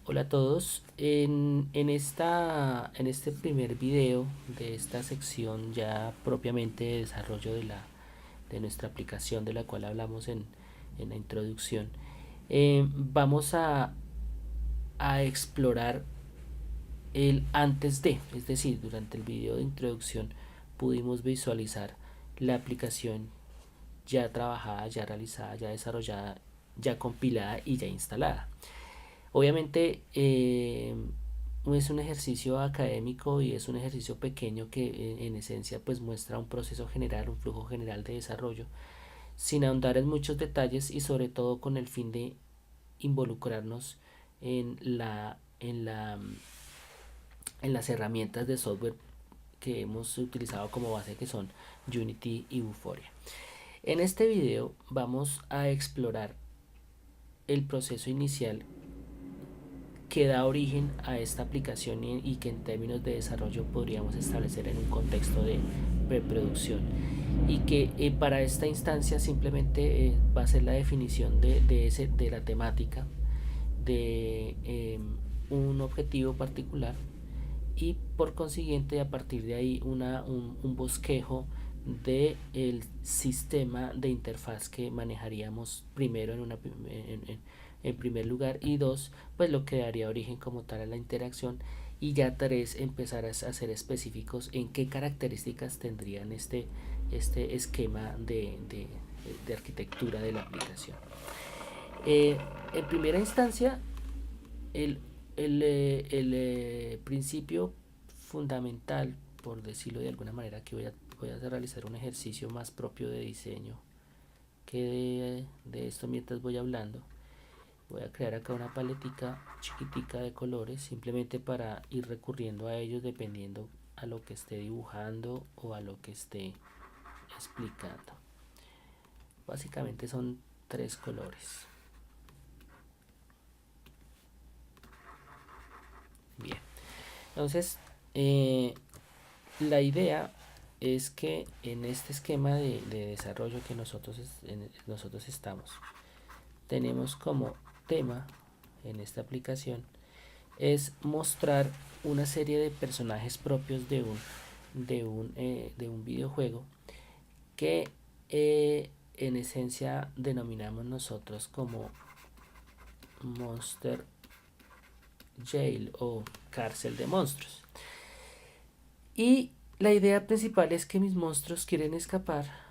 Hola a todos. En este primer video de esta sección ya propiamente de desarrollo de nuestra aplicación de la cual hablamos en la introducción, vamos a explorar el antes de, es decir, durante el video de introducción pudimos visualizar la aplicación ya trabajada, ya realizada, ya desarrollada, ya compilada y ya instalada. Obviamente es un ejercicio académico y es un ejercicio pequeño que en esencia pues muestra un proceso general, un flujo general de desarrollo, sin ahondar en muchos detalles y sobre todo con el fin de involucrarnos en en las herramientas de software que hemos utilizado como base, que son Unity y Vuforia. En este video vamos a explorar el proceso inicial que da origen a esta aplicación y que en términos de desarrollo podríamos establecer en un contexto de preproducción, y que para esta instancia simplemente va a ser la definición de la temática de un objetivo particular, y por consiguiente a partir de ahí un bosquejo de el sistema de interfaz que manejaríamos primero en primer lugar, y dos, pues lo que daría origen como tal a la interacción, y ya tres, empezar a ser específicos en qué características tendrían este esquema de arquitectura de la aplicación. En primera instancia, el, el principio fundamental, por decirlo de alguna manera, que voy a realizar un ejercicio más propio de diseño que de esto mientras voy hablando. Voy a crear acá una paletica chiquitica de colores simplemente para ir recurriendo a ellos dependiendo a lo que esté dibujando o a lo que esté explicando. Básicamente son tres colores. Bien, entonces la idea es que en este esquema de desarrollo que nosotros estamos, tenemos como tema en esta aplicación es mostrar una serie de personajes propios de un videojuego que en esencia denominamos nosotros como Monster Jail o cárcel de monstruos. Y la idea principal es que mis monstruos quieren escapar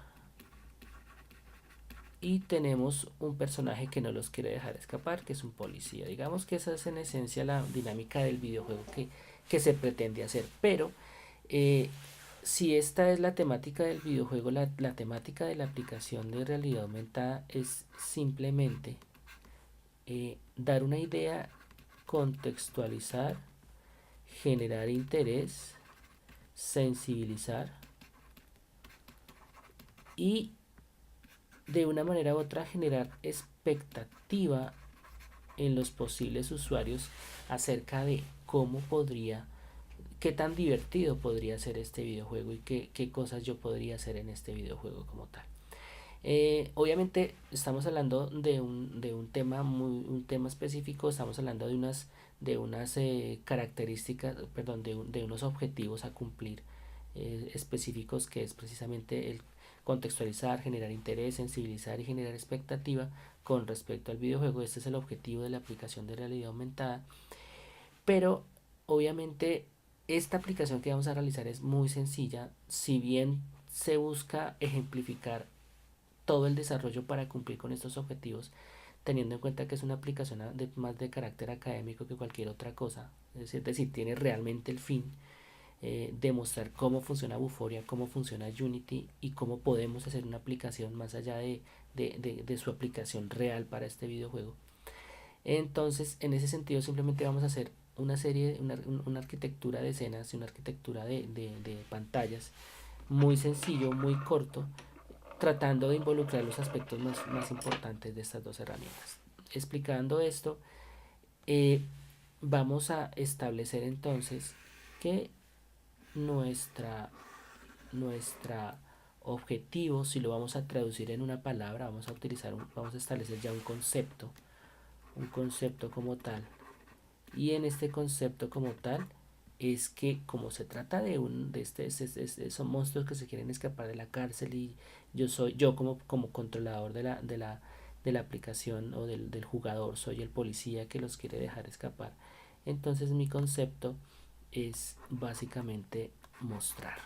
y tenemos un personaje que no los quiere dejar escapar, que es un policía. Digamos que esa es en esencia la dinámica del videojuego que se pretende hacer. Pero eh, si esta es la temática del videojuego, la temática de la aplicación de realidad aumentada es simplemente dar una idea, contextualizar, generar interés, sensibilizar y de una manera u otra generar expectativa en los posibles usuarios acerca de cómo podría, qué tan divertido podría ser este videojuego y qué cosas yo podría hacer en este videojuego como tal. Obviamente estamos hablando de un tema un tema específico, estamos hablando de unas características, perdón, de unos objetivos a cumplir específicos, que es precisamente el contextualizar, generar interés, sensibilizar y generar expectativa con respecto al videojuego. Este es el objetivo de la aplicación de realidad aumentada. Pero obviamente esta aplicación que vamos a realizar es muy sencilla, si bien se busca ejemplificar todo el desarrollo para cumplir con estos objetivos, teniendo en cuenta que es una aplicación más de carácter académico que cualquier otra cosa. Es decir, tiene realmente el fin de mostrar cómo funciona Vuforia, cómo funciona Unity y cómo podemos hacer una aplicación más allá de su aplicación real para este videojuego. Entonces, en ese sentido, simplemente vamos a hacer una arquitectura de escenas y una arquitectura de pantallas muy sencillo, muy corto, tratando de involucrar los aspectos más importantes de estas dos herramientas. Explicando esto, eh, vamos a establecer entonces que nuestra, nuestra objetivo, si lo vamos a traducir en una palabra, vamos a establecer ya un concepto como tal, Y en este concepto como tal es que como se trata de son monstruos que se quieren escapar de la cárcel y yo como controlador de la aplicación o del jugador soy el policía que los quiere dejar escapar. Entonces mi concepto es básicamente mostrar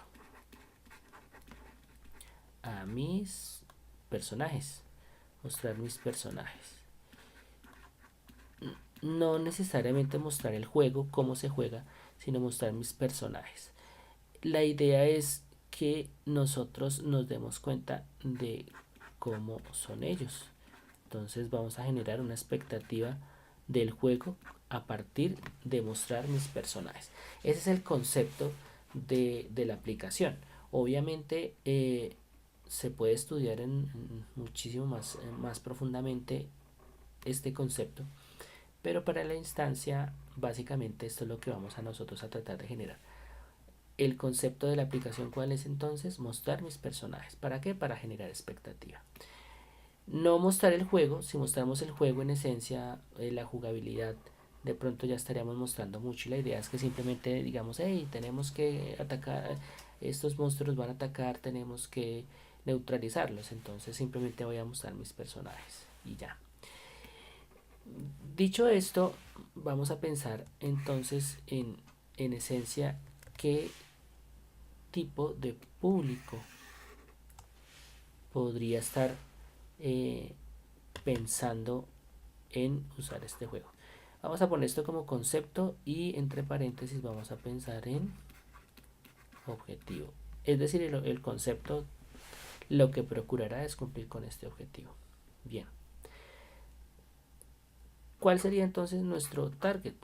a mis personajes, mostrar mis personajes. No necesariamente mostrar el juego, cómo se juega, sino mostrar mis personajes. La idea es que nosotros nos demos cuenta de cómo son ellos. Entonces vamos a generar una expectativa del juego a partir de mostrar mis personajes. Ese es el concepto de la aplicación. Obviamente se puede estudiar muchísimo más profundamente este concepto, pero para la instancia básicamente esto es lo que vamos a nosotros a tratar de generar. El concepto de la aplicación, ¿cuál es entonces? Mostrar mis personajes. ¿Para qué? Para generar expectativa. No mostrar el juego. Si mostramos el juego en esencia, la jugabilidad, de pronto ya estaríamos mostrando mucho y la idea es que simplemente digamos, hey, tenemos que atacar, estos monstruos van a atacar, tenemos que neutralizarlos. Entonces simplemente voy a mostrar mis personajes y ya. Dicho esto, vamos a pensar entonces en esencia qué tipo de público podría estar pensando en usar este juego. Vamos a poner esto como concepto y entre paréntesis vamos a pensar en objetivo. Es decir, el concepto lo que procurará es cumplir con este objetivo. Bien. ¿Cuál sería entonces nuestro target,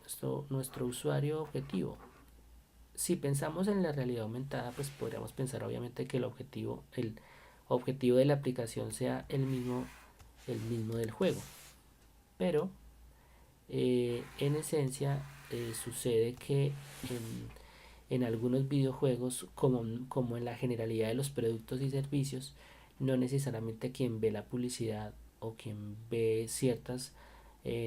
nuestro usuario objetivo? Si pensamos en la realidad aumentada, pues podríamos pensar obviamente que el objetivo de la aplicación sea el mismo del juego. Pero en esencia sucede que en algunos videojuegos, como en la generalidad de los productos y servicios, no necesariamente quien ve la publicidad o quien ve ciertas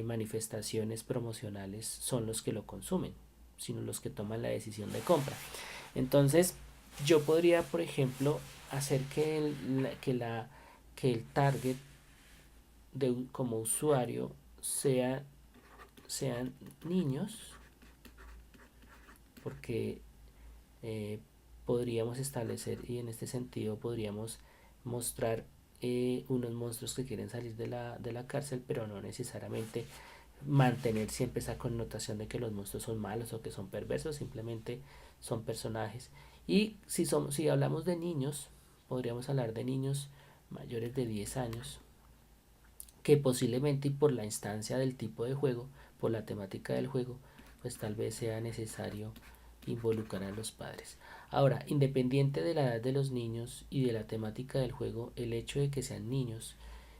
manifestaciones promocionales son los que lo consumen, sino los que toman la decisión de compra. Entonces, yo podría, por ejemplo, hacer que el target como usuario sean niños, porque podríamos establecer y en este sentido podríamos mostrar unos monstruos que quieren salir de la cárcel, pero no necesariamente mantener siempre esa connotación de que los monstruos son malos o que son perversos, simplemente son personajes. Y si hablamos de niños, podríamos hablar de niños mayores de 10 años, que posiblemente y por la instancia del tipo de juego, por la temática del juego, pues tal vez sea necesario involucrar a los padres. Ahora, independiente de la edad de los niños y de la temática del juego, el hecho de que sean niños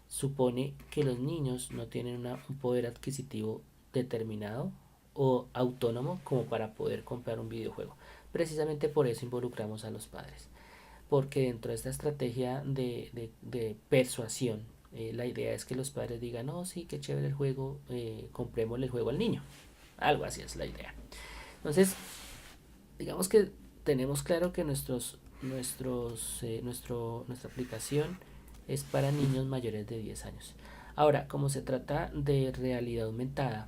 supone que los niños no tienen un poder adquisitivo determinado o autónomo como para poder comprar un videojuego. Precisamente por eso involucramos a los padres, porque dentro de esta estrategia de persuasión, la idea es que los padres digan, no, sí, qué chévere el juego, comprémosle el juego al niño. Algo así es la idea. Entonces, digamos que tenemos claro que nuestra aplicación es para niños mayores de 10 años. Ahora, como se trata de realidad aumentada,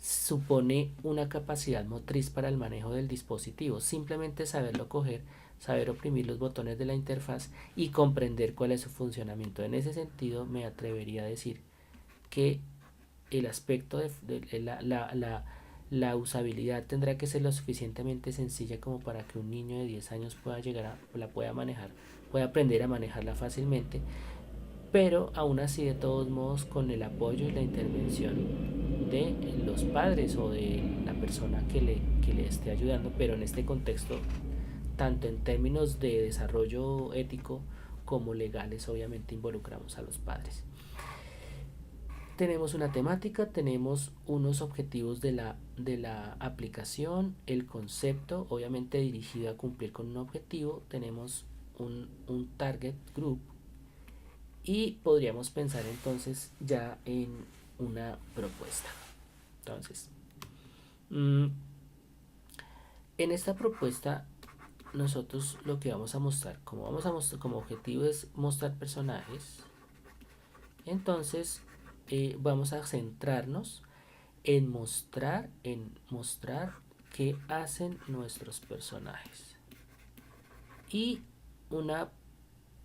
supone una capacidad motriz para el manejo del dispositivo. Simplemente saberlo coger, saber oprimir los botones de la interfaz y comprender cuál es su funcionamiento. En ese sentido, me atrevería a decir que el aspecto de la usabilidad tendrá que ser lo suficientemente sencilla como para que un niño de 10 años la pueda manejar, pueda aprender a manejarla fácilmente, pero aún así de todos modos con el apoyo y la intervención de los padres o de la persona que le esté ayudando, pero en este contexto, tanto en términos de desarrollo ético como legales, obviamente involucramos a los padres. Tenemos una temática, tenemos unos objetivos de la aplicación, el concepto, obviamente dirigido a cumplir con un objetivo, tenemos un target group y podríamos pensar entonces ya en una propuesta. Entonces, Mm, En esta propuesta nosotros lo que vamos a mostrar, como objetivo es mostrar personajes, entonces vamos a centrarnos en mostrar qué hacen nuestros personajes. Y una,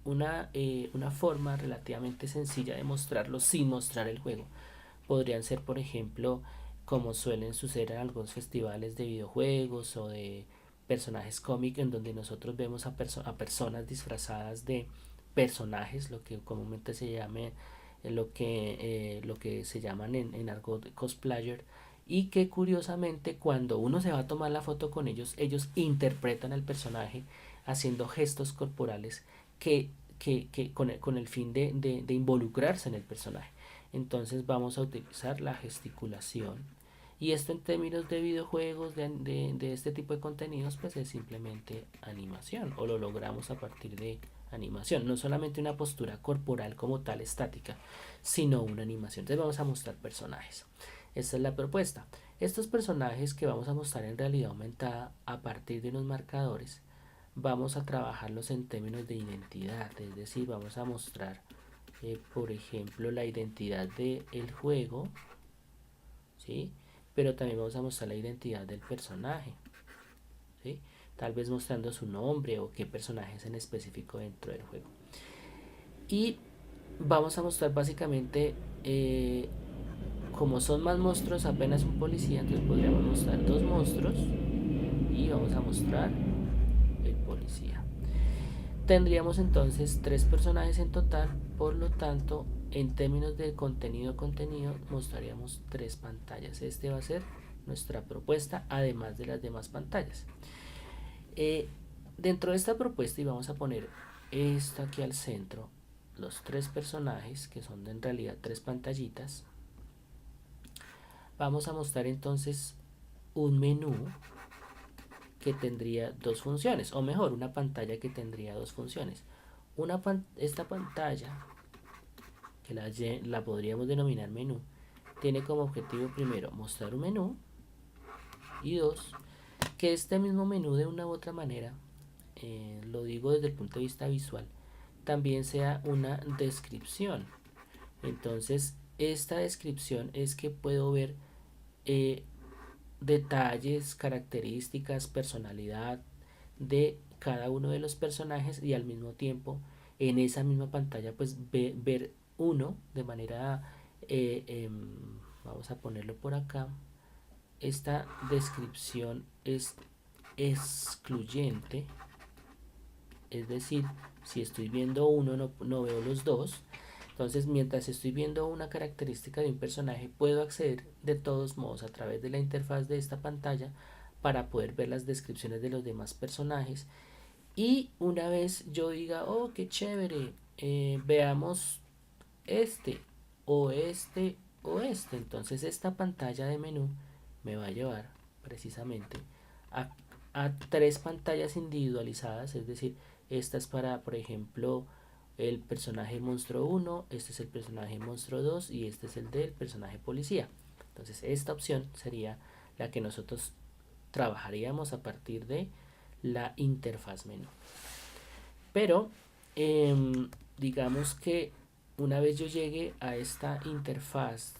una forma relativamente sencilla de mostrarlo sin mostrar el juego podrían ser, por ejemplo, como suelen suceder en algunos festivales de videojuegos o de personajes cómics, en donde nosotros vemos a personas disfrazadas de personajes, lo que comúnmente se llame lo que se llaman en argot cosplayer, y que curiosamente cuando uno se va a tomar la foto con ellos, ellos interpretan al personaje haciendo gestos corporales con el fin de involucrarse en el personaje. Entonces vamos a utilizar la gesticulación. Y esto en términos de videojuegos, de este tipo de contenidos, pues es simplemente animación, o lo logramos a partir de animación. No solamente una postura corporal como tal estática, sino una animación. Entonces vamos a mostrar personajes. Esta es la propuesta. Estos personajes que vamos a mostrar en realidad aumentada a partir de unos marcadores, vamos a trabajarlos en términos de identidad, es decir, vamos a mostrar por ejemplo, la identidad del juego, ¿sí? Pero también vamos a mostrar la identidad del personaje, ¿sí? Tal vez mostrando su nombre o qué personajes en específico dentro del juego. Y vamos a mostrar básicamente, como son más monstruos, apenas un policía, entonces podríamos mostrar dos monstruos y vamos a mostrar el policía. Tendríamos entonces tres personajes en total, por lo tanto, en términos de contenido, mostraríamos tres pantallas. Este va a ser nuestra propuesta, además de las demás pantallas. Eh, Dentro de esta propuesta, y vamos a poner esto aquí al centro, los tres personajes, que son en realidad tres pantallitas, vamos a mostrar entonces un menú que tendría dos funciones, o mejor, una pantalla que tendría dos funciones. Esta pantalla, que la podríamos denominar menú, tiene como objetivo primero mostrar un menú y dos, que este mismo menú de una u otra manera, lo digo desde el punto de vista visual, también sea una descripción. Entonces, esta descripción es que puedo ver eh, detalles, características, personalidad de cada uno de los personajes, y al mismo tiempo en esa misma pantalla pues ver uno de manera, vamos a ponerlo por acá. Esta descripción es excluyente, es decir, si estoy viendo uno no veo los dos. Entonces, mientras estoy viendo una característica de un personaje, puedo acceder de todos modos a través de la interfaz de esta pantalla para poder ver las descripciones de los demás personajes. Y una vez yo diga, oh, qué chévere, veamos este, o este, o este, entonces esta pantalla de menú me va a llevar precisamente a, a tres pantallas individualizadas, es decir, esta es para, por ejemplo, el personaje monstruo 1, este es el personaje monstruo 2 y este es el del personaje policía. Entonces esta opción sería la que nosotros trabajaríamos a partir de la interfaz menú. Pero digamos que una vez yo llegue a esta interfaz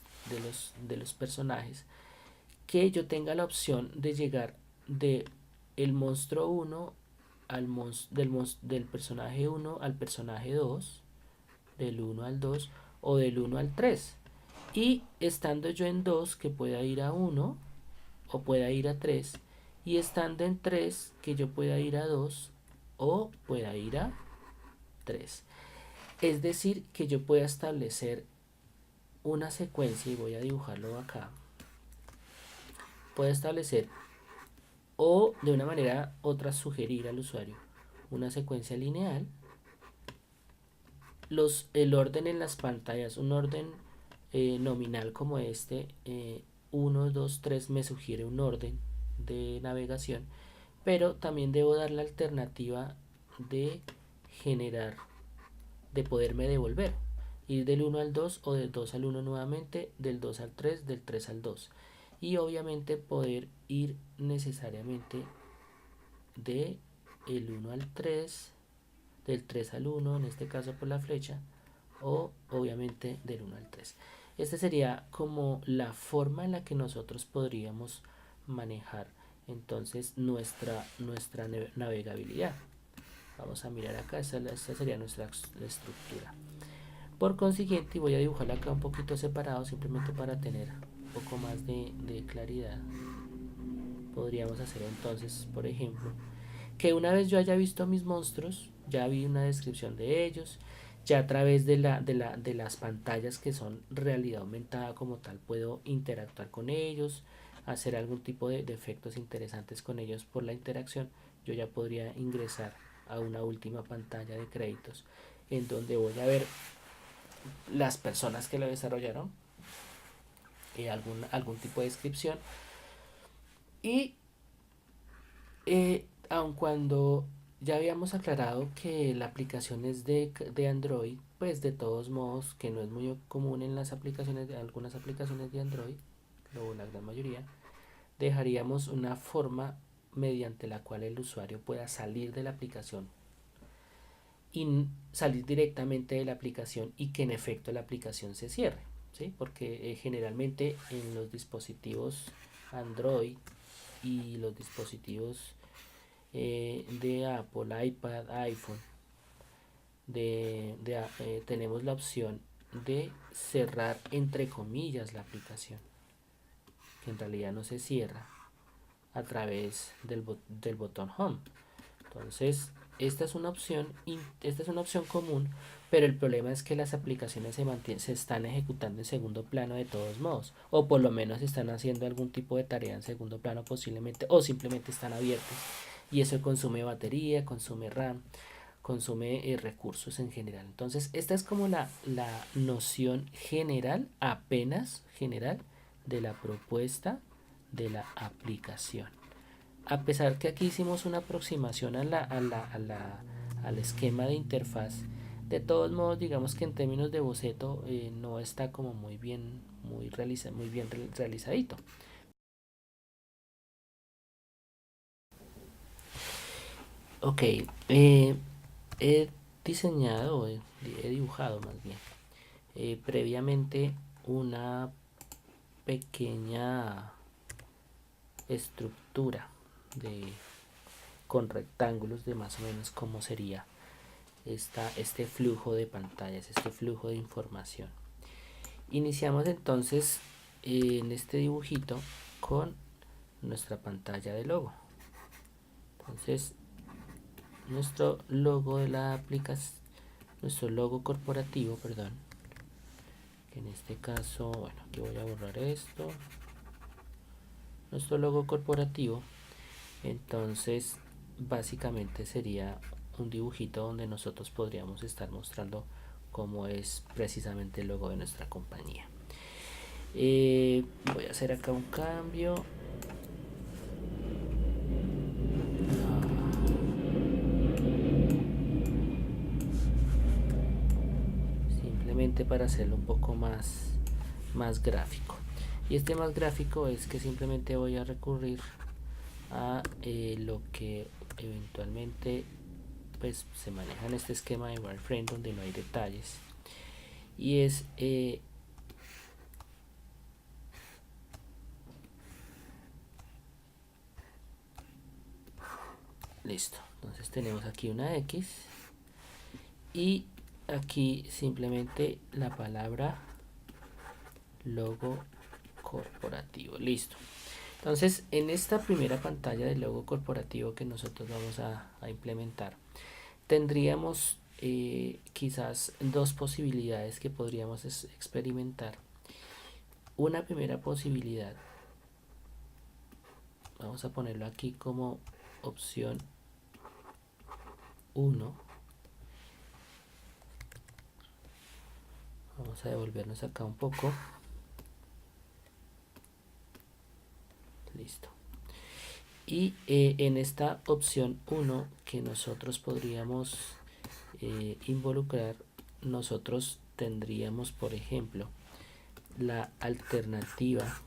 de los personajes, que yo tenga la opción de llegar de el monstruo 1 del personaje 1 al personaje 2, del 1 al 2 o del 1 al 3. Y estando yo en 2, que pueda ir a 1 o pueda ir a 3, y estando en 3, que yo pueda ir a 2 o pueda ir a 3. Es decir, que yo pueda establecer una secuencia, y voy a dibujarlo acá. Puedo establecer, o de una manera otra sugerir al usuario una secuencia lineal, el orden en las pantallas, un orden nominal como este, 1, 2, 3 me sugiere un orden de navegación, pero también debo dar la alternativa de generar, de poderme devolver, ir del 1 al 2 o del 2 al 1 nuevamente, del 2 al 3, del 3 al 2. y obviamente poder ir necesariamente de el 1 al 3, del 3 al 1, en este caso por la flecha, o obviamente del 1 al 3. Esta sería como la forma en la que nosotros podríamos manejar entonces nuestra navegabilidad. Vamos a mirar acá, esta sería nuestra estructura. Por consiguiente, voy a dibujarla acá un poquito separado, simplemente para tener un poco más de claridad. Podríamos hacer entonces, por ejemplo, que una vez yo haya visto mis monstruos, ya vi una descripción de ellos, ya a través de las pantallas que son realidad aumentada como tal, puedo interactuar con ellos, hacer algún tipo de efectos interesantes con ellos por la interacción. Yo ya podría ingresar a una última pantalla de créditos en donde voy a ver las personas que lo desarrollaron, algún tipo de descripción y aun cuando ya habíamos aclarado que la aplicación es de Android, pues de todos modos, que no es muy común en las aplicaciones, de algunas aplicaciones de Android, o la gran mayoría, dejaríamos una forma mediante la cual el usuario pueda salir de la aplicación y salir directamente de la aplicación y que en efecto la aplicación se cierre, ¿sí? Porque generalmente en los dispositivos Android y los dispositivos de Apple, iPad, iPhone, tenemos la opción de cerrar entre comillas la aplicación, que en realidad no se cierra a través del botón Home. Entonces, esta es una opción común, pero el problema es que las aplicaciones se están ejecutando en segundo plano de todos modos, o por lo menos están haciendo algún tipo de tarea en segundo plano posiblemente, o simplemente están abiertas, y eso consume batería, consume RAM, consume recursos en general. Entonces, esta es como la noción general, apenas general, de la propuesta de la aplicación. A pesar que aquí hicimos una aproximación al esquema de interfaz, de todos modos, digamos que en términos de boceto no está como muy bien realizadito. Ok, he diseñado, he dibujado más bien, previamente una pequeña estructura de, con rectángulos de más o menos cómo sería este flujo de pantallas, este flujo de información. Iniciamos entonces en este dibujito con nuestra pantalla de logo. Entonces, nuestro logo de la aplicación, nuestro logo corporativo, perdón, que en este caso, bueno, aquí voy a borrar esto. Nuestro logo corporativo, entonces, básicamente sería un dibujito donde nosotros podríamos estar mostrando cómo es precisamente el logo de nuestra compañía. Voy a hacer acá un cambio. Simplemente para hacerlo un poco más gráfico. Y este más gráfico es que simplemente voy a recurrir a lo que eventualmente pues se maneja en este esquema de wireframe donde no hay detalles, y es listo. Entonces tenemos aquí una X y aquí simplemente la palabra logo corporativo. Listo. Entonces, en esta primera pantalla del logo corporativo que nosotros vamos a implementar, tendríamos quizás dos posibilidades que podríamos experimentar. Una primera posibilidad, vamos a ponerlo aquí como opción 1. Vamos a devolvernos acá un poco. Listo. Y en esta opción 1 que nosotros podríamos involucrar, nosotros tendríamos, por ejemplo, la alternativa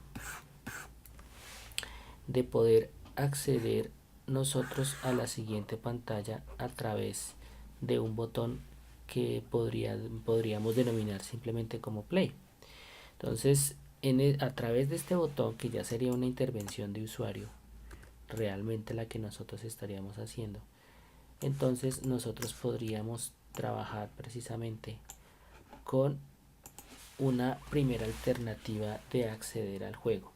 de poder acceder nosotros a la siguiente pantalla a través de un botón que podríamos denominar simplemente como play. Entonces, a través de este botón, que ya sería una intervención de usuario, realmente la que nosotros estaríamos haciendo, entonces nosotros podríamos trabajar precisamente con una primera alternativa de acceder al juego.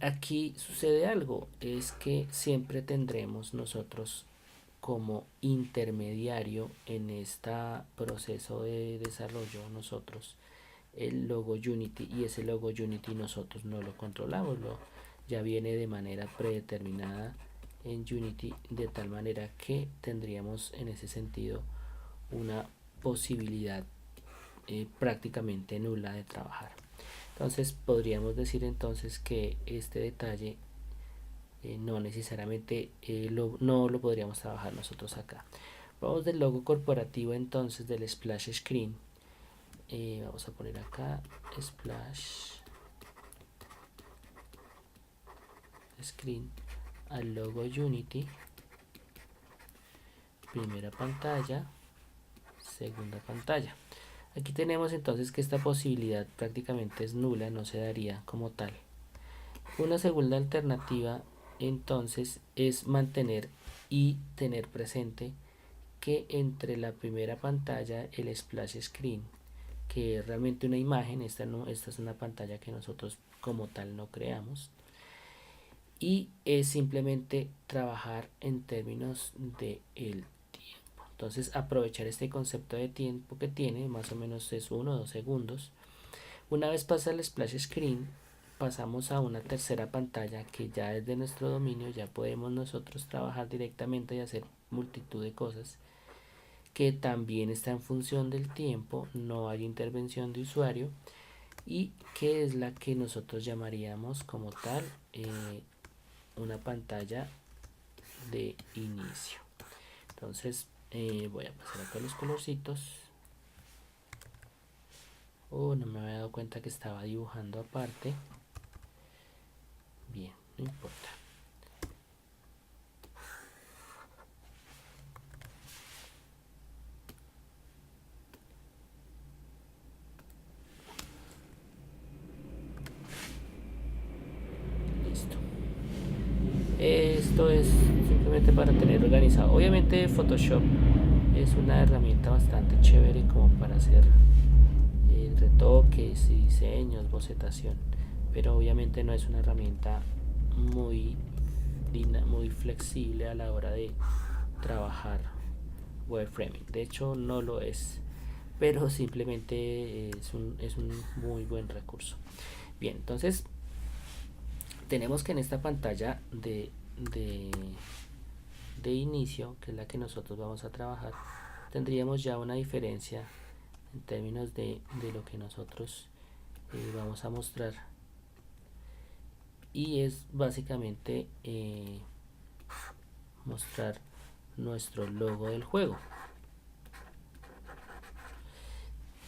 Aquí sucede algo, es que siempre tendremos nosotros como intermediario en este proceso de desarrollo nosotros el logo Unity, y ese logo Unity nosotros no lo controlamos, ya viene de manera predeterminada en Unity, de tal manera que tendríamos en ese sentido una posibilidad prácticamente nula de trabajar. Entonces podríamos decir entonces que este detalle no necesariamente no lo podríamos trabajar nosotros acá. Vamos del logo corporativo entonces, del splash screen. Vamos a poner acá splash screen al logo Unity, primera pantalla, segunda pantalla. Aquí tenemos entonces que esta posibilidad prácticamente es nula, no se daría como tal. Una segunda alternativa entonces es mantener y tener presente que entre la primera pantalla, el splash screen, que es realmente una imagen, esta es una pantalla que nosotros como tal no creamos, y es simplemente trabajar en términos de el tiempo. Entonces aprovechar este concepto de tiempo que tiene, más o menos es 1 o 2 segundos. Una vez pasa el splash screen, pasamos a una tercera pantalla que ya es de nuestro dominio, ya podemos nosotros trabajar directamente y hacer multitud de cosas, que también está en función del tiempo, no hay intervención de usuario, y que es la que nosotros llamaríamos como tal una pantalla de inicio. Entonces voy a pasar acá los colorcitos. No me había dado cuenta que estaba dibujando aparte. Bien, no importa. Listo. Esto es simplemente para tener organizado. Obviamente Photoshop es una herramienta bastante chévere como para hacer retoques y diseños, bocetación, pero obviamente no es una herramienta muy flexible a la hora de trabajar wireframing. De hecho no lo es, pero simplemente es un muy buen recurso. Bien, entonces tenemos que en esta pantalla de inicio, que es la que nosotros vamos a trabajar, tendríamos ya una diferencia en términos de lo que nosotros vamos a mostrar, y es básicamente mostrar nuestro logo del juego.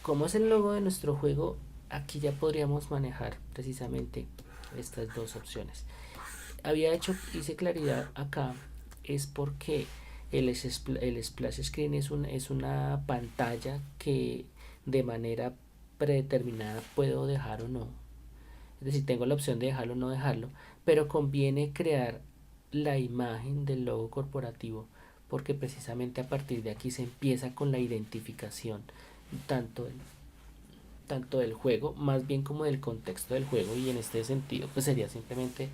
Como es el logo de nuestro juego, aquí ya podríamos manejar precisamente estas dos opciones. Hice claridad acá, es porque el splash screen es una pantalla que de manera predeterminada puedo dejar o no. Es decir, tengo la opción de dejarlo o no dejarlo, pero conviene crear la imagen del logo corporativo, porque precisamente a partir de aquí se empieza con la identificación tanto tanto del juego, más bien como del contexto del juego, y en este sentido pues sería simplemente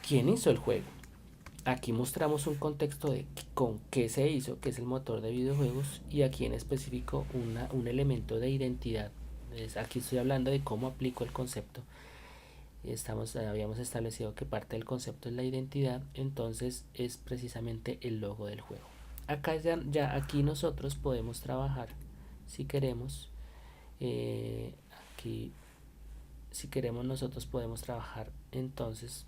quién hizo el juego. Aquí mostramos un contexto de con qué se hizo, que es el motor de videojuegos, y aquí en específico un elemento de identidad. Aquí estoy hablando de cómo aplico el concepto. Habíamos establecido que parte del concepto es la identidad, entonces es precisamente el logo del juego. Acá ya aquí nosotros podemos trabajar, si queremos, aquí si queremos nosotros podemos trabajar. Entonces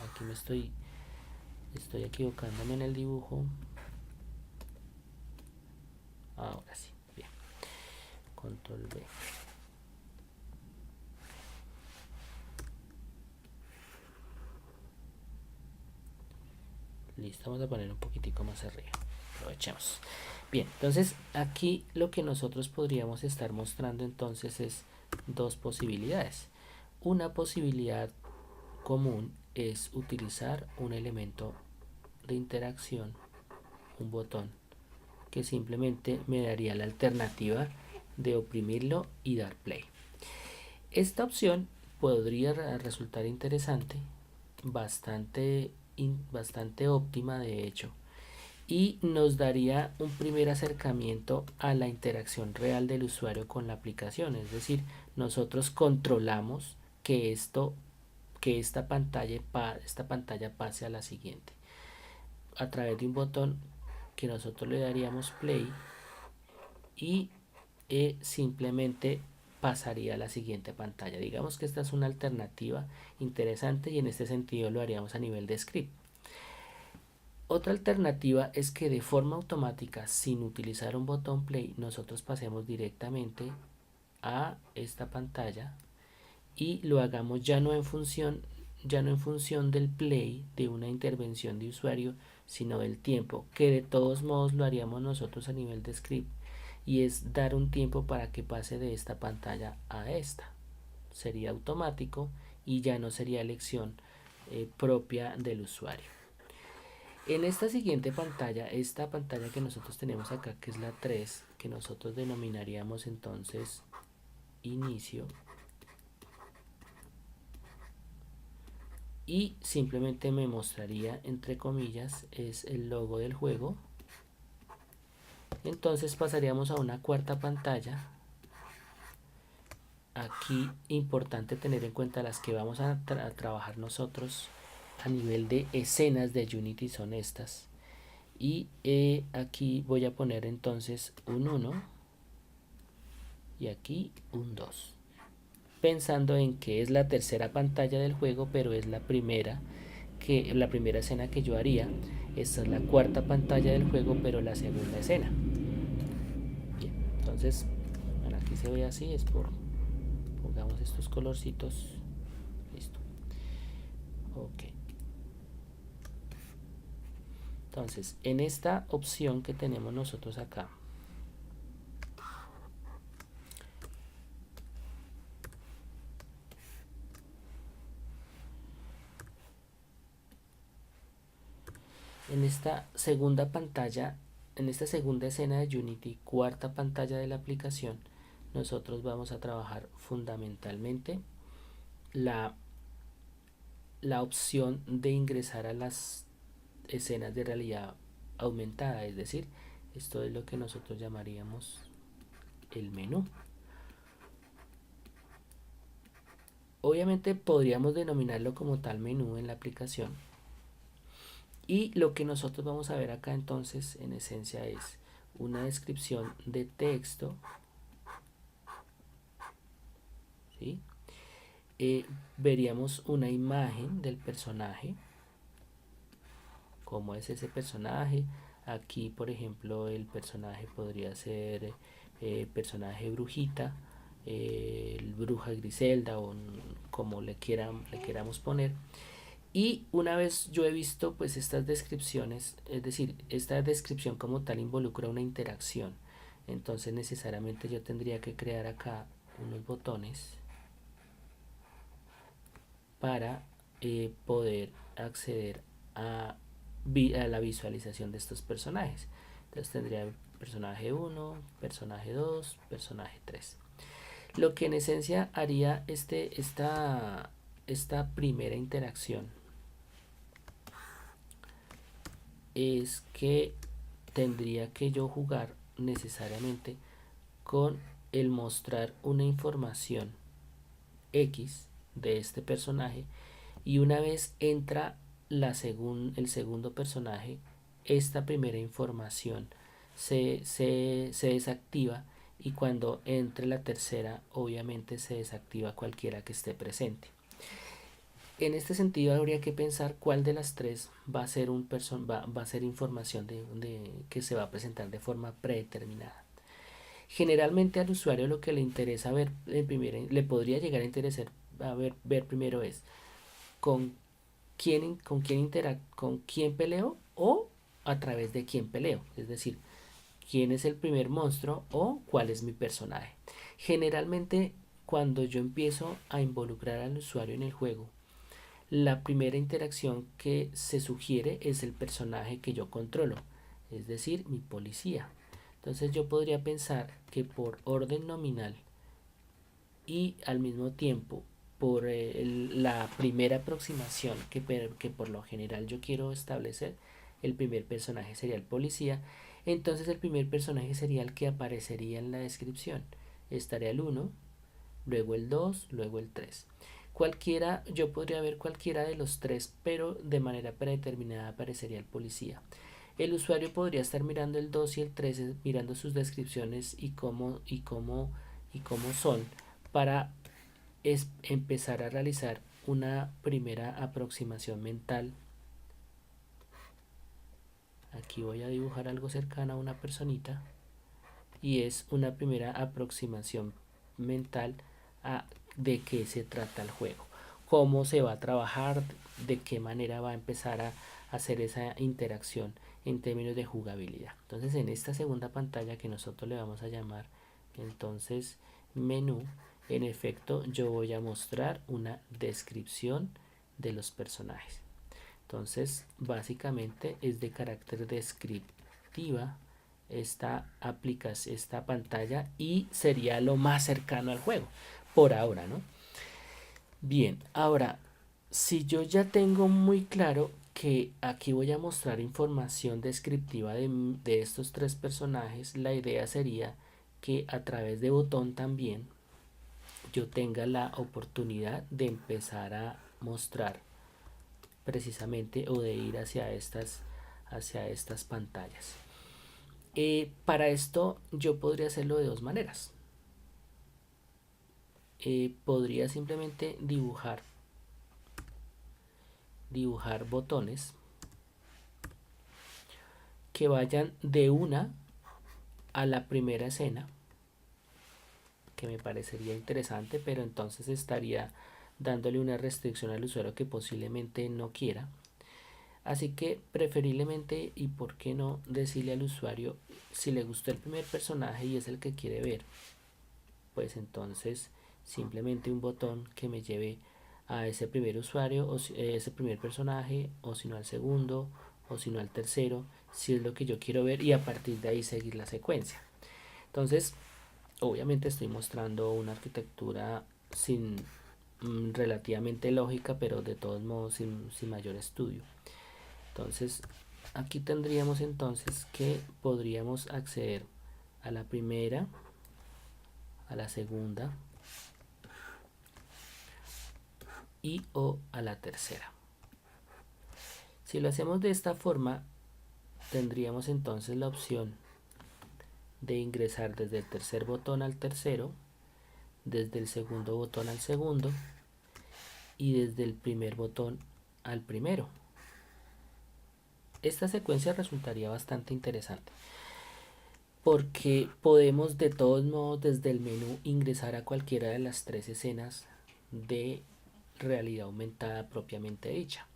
aquí estoy equivocándome en el dibujo. Ahora sí, bien, control B. Listo, vamos a poner un poquitico más arriba. Aprovechemos. Bien, entonces aquí lo que nosotros podríamos estar mostrando entonces es dos posibilidades. Una posibilidad común es utilizar un elemento de interacción, un botón, que simplemente me daría la alternativa de oprimirlo y dar play. Esta opción podría resultar interesante, bastante óptima de hecho, y nos daría un primer acercamiento a la interacción real del usuario con la aplicación. Es decir, nosotros controlamos que esta pantalla pase a la siguiente a través de un botón que nosotros le daríamos play y simplemente pasaría a la siguiente pantalla. Digamos que esta es una alternativa interesante y en este sentido lo haríamos a nivel de script. Otra alternativa es que de forma automática, sin utilizar un botón play, nosotros pasemos directamente a esta pantalla y lo hagamos ya no en función del play de una intervención de usuario, sino del tiempo, que de todos modos lo haríamos nosotros a nivel de script, y es dar un tiempo para que pase de esta pantalla a esta. Sería automático y ya no sería elección propia del usuario. En esta siguiente pantalla, esta pantalla que nosotros tenemos acá, que es la 3, que nosotros denominaríamos entonces inicio, y simplemente me mostraría, entre comillas, es el logo del juego. Entonces pasaríamos a una cuarta pantalla. Aquí importante tener en cuenta las que vamos a trabajar nosotros a nivel de escenas de Unity son estas. Y aquí voy a poner entonces un 1 y aquí un 2. Pensando en que es la tercera pantalla del juego, pero es la primera escena que yo haría. Esta es la cuarta pantalla del juego, pero la segunda escena. Bien, entonces, bueno, aquí se ve así, es por, pongamos estos colorcitos, listo. Ok. Entonces, en esta opción que tenemos nosotros acá, en esta segunda pantalla, en esta segunda escena de Unity, cuarta pantalla de la aplicación, nosotros vamos a trabajar fundamentalmente la opción de ingresar a las escenas de realidad aumentada, es decir, esto es lo que nosotros llamaríamos el menú. Obviamente podríamos denominarlo como tal menú en la aplicación, y lo que nosotros vamos a ver acá entonces en esencia es una descripción de texto, ¿sí? Veríamos una imagen del personaje, cómo es ese personaje. Aquí por ejemplo el personaje podría ser personaje brujita, bruja Griselda, o como le queramos poner. Y una vez yo he visto pues estas descripciones, es decir, esta descripción como tal involucra una interacción, entonces necesariamente yo tendría que crear acá unos botones para poder acceder a la visualización de estos personajes. Entonces tendría personaje 1, personaje 2, personaje 3. Lo que en esencia haría esta primera interacción es que tendría que yo jugar necesariamente con el mostrar una información X de este personaje, y una vez entra el segundo personaje, esta primera información se desactiva, y cuando entre la tercera obviamente se desactiva cualquiera que esté presente. En este sentido habría que pensar cuál de las tres va a ser va a ser información que se va a presentar de forma predeterminada. Generalmente al usuario lo que le interesa ver le podría llegar a interesar ver primero es con quién peleó o a través de quién peleo, es decir, quién es el primer monstruo o cuál es mi personaje. Generalmente cuando yo empiezo a involucrar al usuario en el juego, la primera interacción que se sugiere es el personaje que yo controlo, es decir, mi policía. Entonces yo podría pensar que por orden nominal y al mismo tiempo por la primera aproximación que por lo general yo quiero establecer, el primer personaje sería el policía. Entonces el primer personaje sería el que aparecería en la descripción. Estaría el uno, luego el 2, luego el 3. Cualquiera, yo podría ver cualquiera de los tres, pero de manera predeterminada aparecería el policía. El usuario podría estar mirando el 2 y el 3, mirando sus descripciones y cómo son, para empezar a realizar una primera aproximación mental. Aquí voy a dibujar algo cercano a una personita y es una primera aproximación mental a de qué se trata el juego, cómo se va a trabajar, de qué manera va a empezar a hacer esa interacción en términos de jugabilidad. Entonces en esta segunda pantalla que nosotros le vamos a llamar entonces menú, en efecto yo voy a mostrar una descripción de los personajes. Entonces básicamente es de carácter descriptiva esta pantalla y sería lo más cercano al juego por ahora, ¿no? Bien, ahora si yo ya tengo muy claro que aquí voy a mostrar información descriptiva de estos tres personajes, la idea sería que a través de botón también yo tenga la oportunidad de empezar a mostrar precisamente o de ir hacia estas pantallas. Para esto yo podría hacerlo de dos maneras. Podría simplemente dibujar botones que vayan de una a la primera escena, que me parecería interesante, pero entonces estaría dándole una restricción al usuario que posiblemente no quiera. Así que preferiblemente, y por qué no, decirle al usuario si le gustó el primer personaje y es el que quiere ver, pues entonces simplemente un botón que me lleve a ese primer usuario o ese primer personaje, o si no al segundo, o si no al tercero, si es lo que yo quiero ver, y a partir de ahí seguir la secuencia. Entonces obviamente estoy mostrando una arquitectura relativamente lógica, pero de todos modos sin mayor estudio. Entonces aquí tendríamos entonces que podríamos acceder a la primera, a la segunda y o a la tercera. Si lo hacemos de esta forma, tendríamos entonces la opción de ingresar desde el tercer botón al tercero, desde el segundo botón al segundo y desde el primer botón al primero. Esta secuencia resultaría bastante interesante porque podemos de todos modos desde el menú ingresar a cualquiera de las tres escenas de realidad aumentada propiamente dicha.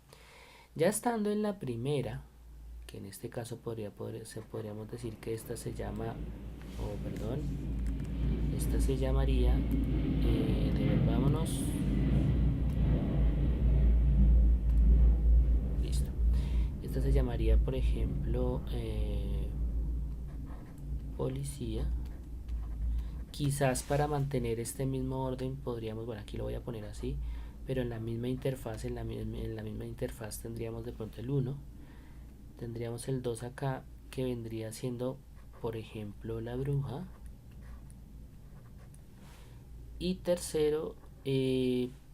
Ya estando en la primera, que en este caso podríamos decir que esta se llama, esta se llamaría, devolvámonos, listo, esta se llamaría por ejemplo policía. Quizás para mantener este mismo orden podríamos, bueno, aquí lo voy a poner así, pero en la misma interfaz, en la misma interfaz tendríamos de pronto el 1, tendríamos el 2 acá, que vendría siendo por ejemplo la bruja, y tercero,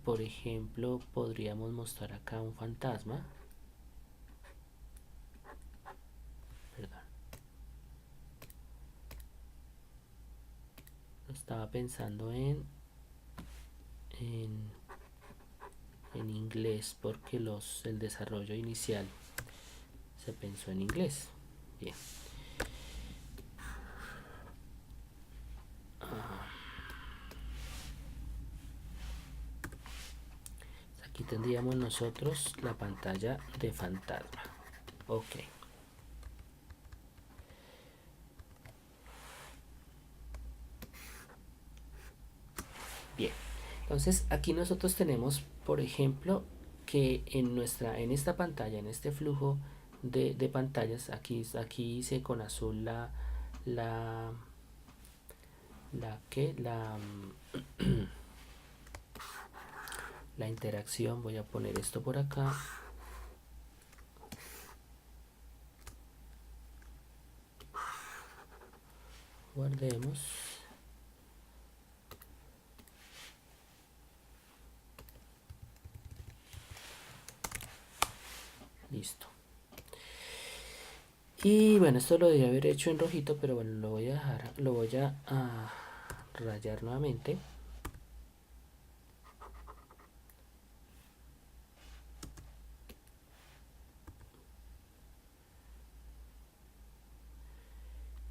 por ejemplo, podríamos mostrar acá un fantasma. Perdón, estaba pensando en, en inglés porque el desarrollo inicial se pensó en inglés. Bien. Aquí tendríamos nosotros la pantalla de fantasma. Ok. Bien, entonces aquí nosotros tenemos, por ejemplo, que en esta pantalla, en este flujo de pantallas, aquí hice con azul la, ¿qué? La interacción. Voy a poner esto por acá. Guardemos. Listo. Y bueno, esto lo debía haber hecho en rojito, pero bueno, lo voy a dejar, lo voy a rayar nuevamente.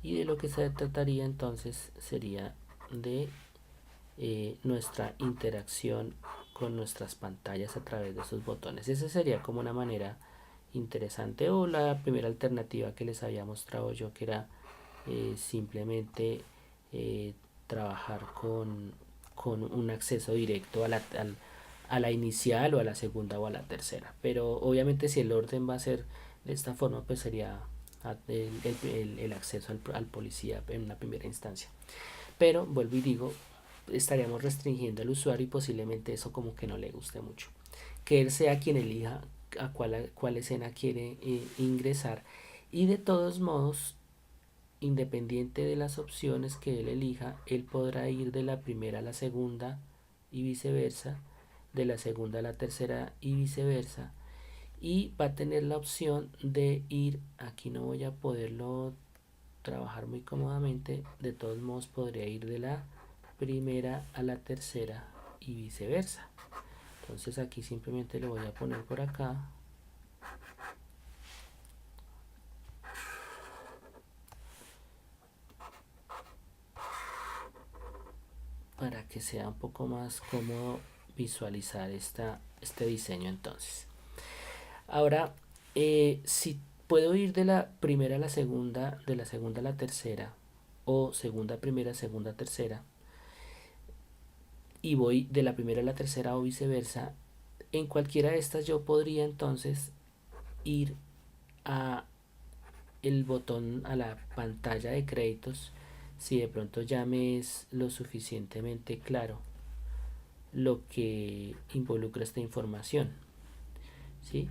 Y de lo que se trataría entonces sería de nuestra interacción con nuestras pantallas a través de esos botones. Esa sería como una manera interesante, o la primera alternativa que les había mostrado yo, que era simplemente trabajar con un acceso directo a la inicial o a la segunda o a la tercera. Pero obviamente si el orden va a ser de esta forma, pues sería el acceso al policía en una primera instancia. Pero vuelvo y digo, estaríamos restringiendo al usuario y posiblemente eso como que no le guste mucho. Que él sea quien elija a cuál escena quiere ingresar, y de todos modos, independiente de las opciones que él elija, él podrá ir de la primera a la segunda y viceversa, de la segunda a la tercera y viceversa, y va a tener la opción de ir, aquí no voy a poderlo trabajar muy cómodamente, de todos modos podría ir de la primera a la tercera y viceversa. Entonces aquí simplemente lo voy a poner por acá. Para que sea un poco más cómodo visualizar este diseño entonces. Ahora, si puedo ir de la primera a la segunda, de la segunda a la tercera, o segunda primera, segunda tercera, y voy de la primera a la tercera o viceversa, en cualquiera de estas yo podría entonces ir a el botón, a la pantalla de créditos, si de pronto ya me es lo suficientemente claro lo que involucra esta información, ¿sí?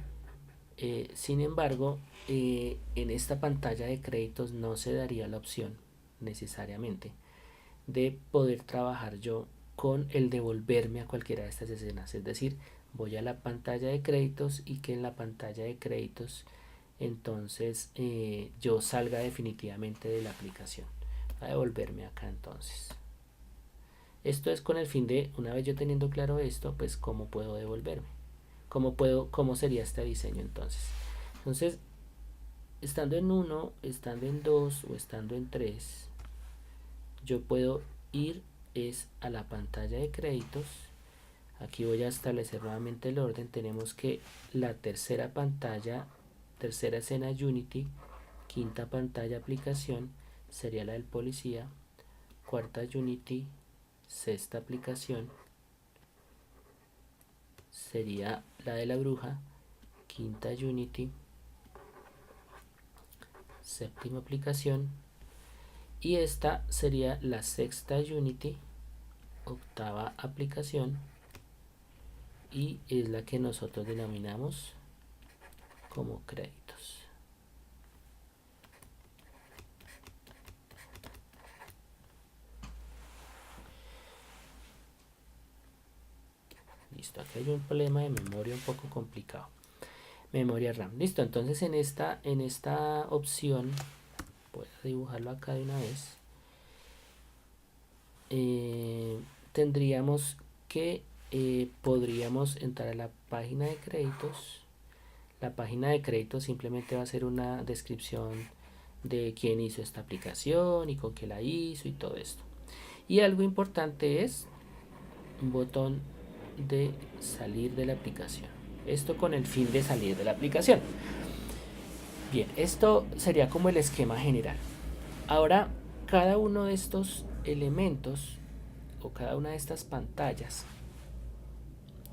Sin embargo, en esta pantalla de créditos no se daría la opción necesariamente de poder trabajar yo con el devolverme a cualquiera de estas escenas. Es decir, voy a la pantalla de créditos y que en la pantalla de créditos entonces yo salga definitivamente de la aplicación. A devolverme acá entonces. Esto es con el fin de, una vez yo teniendo claro esto, pues cómo puedo devolverme. Cómo sería este diseño entonces. Entonces, estando en 1, estando en 2 o estando en 3, yo puedo ir es a la pantalla de créditos. Aquí voy a establecer nuevamente el orden. Tenemos que la tercera pantalla, tercera escena Unity, quinta pantalla aplicación sería la del policía, cuarta Unity, sexta aplicación sería la de la bruja, quinta Unity, séptima aplicación, y esta sería la sexta Unity, octava aplicación, y es la que nosotros denominamos como créditos. Listo, aquí hay un problema de memoria un poco complicado. Memoria RAM. Listo, entonces en esta opción, voy a dibujarlo acá de una vez. Tendríamos que podríamos entrar a la página de créditos. La página de créditos simplemente va a ser una descripción de quién hizo esta aplicación y con qué la hizo y todo esto. Y algo importante es un botón de salir de la aplicación. Esto con el fin de salir de la aplicación. Bien, esto sería como el esquema general. Ahora, cada uno de estos elementos o cada una de estas pantallas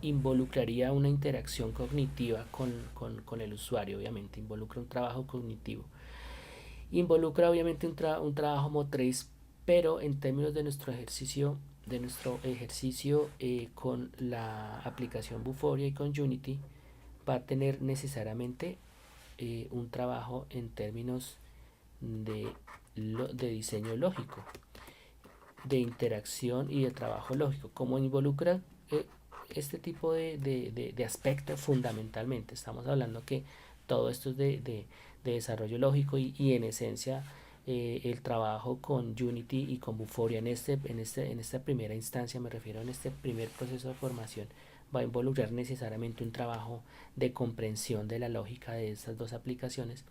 involucraría una interacción cognitiva con el usuario, obviamente, involucra un trabajo cognitivo, involucra obviamente un trabajo motriz, pero en términos de nuestro ejercicio con la aplicación Vuforia y con Unity, va a tener necesariamente un trabajo en términos de diseño lógico, de interacción y de trabajo lógico. Como involucra este tipo de aspectos fundamentalmente, estamos hablando que todo esto es de desarrollo lógico y en esencia el trabajo con Unity y con Vuforia en esta primera instancia, me refiero en este primer proceso de formación, va a involucrar necesariamente un trabajo de comprensión de la lógica de estas dos aplicaciones.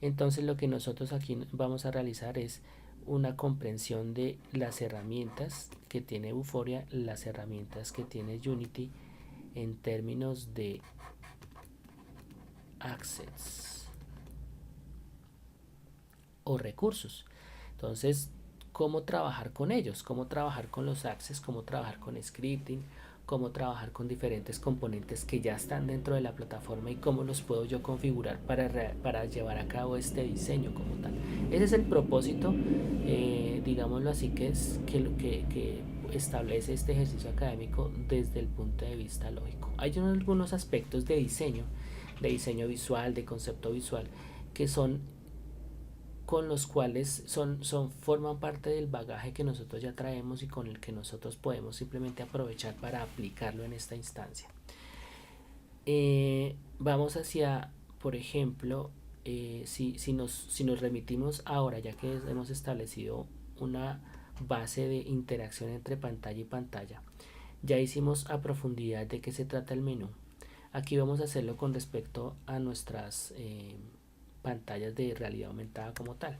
Entonces lo que nosotros aquí vamos a realizar es una comprensión de las herramientas que tiene Vuforia, las herramientas que tiene Unity en términos de assets o recursos. Entonces, cómo trabajar con ellos, cómo trabajar con los access, cómo trabajar con scripting, cómo trabajar con diferentes componentes que ya están dentro de la plataforma y cómo los puedo yo configurar para llevar a cabo este diseño como tal. Ese es el propósito, digámoslo así, que establece este ejercicio académico desde el punto de vista lógico. Hay algunos aspectos de diseño visual, de concepto visual, que son con los cuales forman parte del bagaje que nosotros ya traemos y con el que nosotros podemos simplemente aprovechar para aplicarlo en esta instancia. Vamos hacia, por ejemplo, si nos remitimos ahora, ya que hemos establecido una base de interacción entre pantalla y pantalla, ya hicimos a profundidad de qué se trata el menú. Aquí vamos a hacerlo con respecto a nuestras pantallas de realidad aumentada como tal.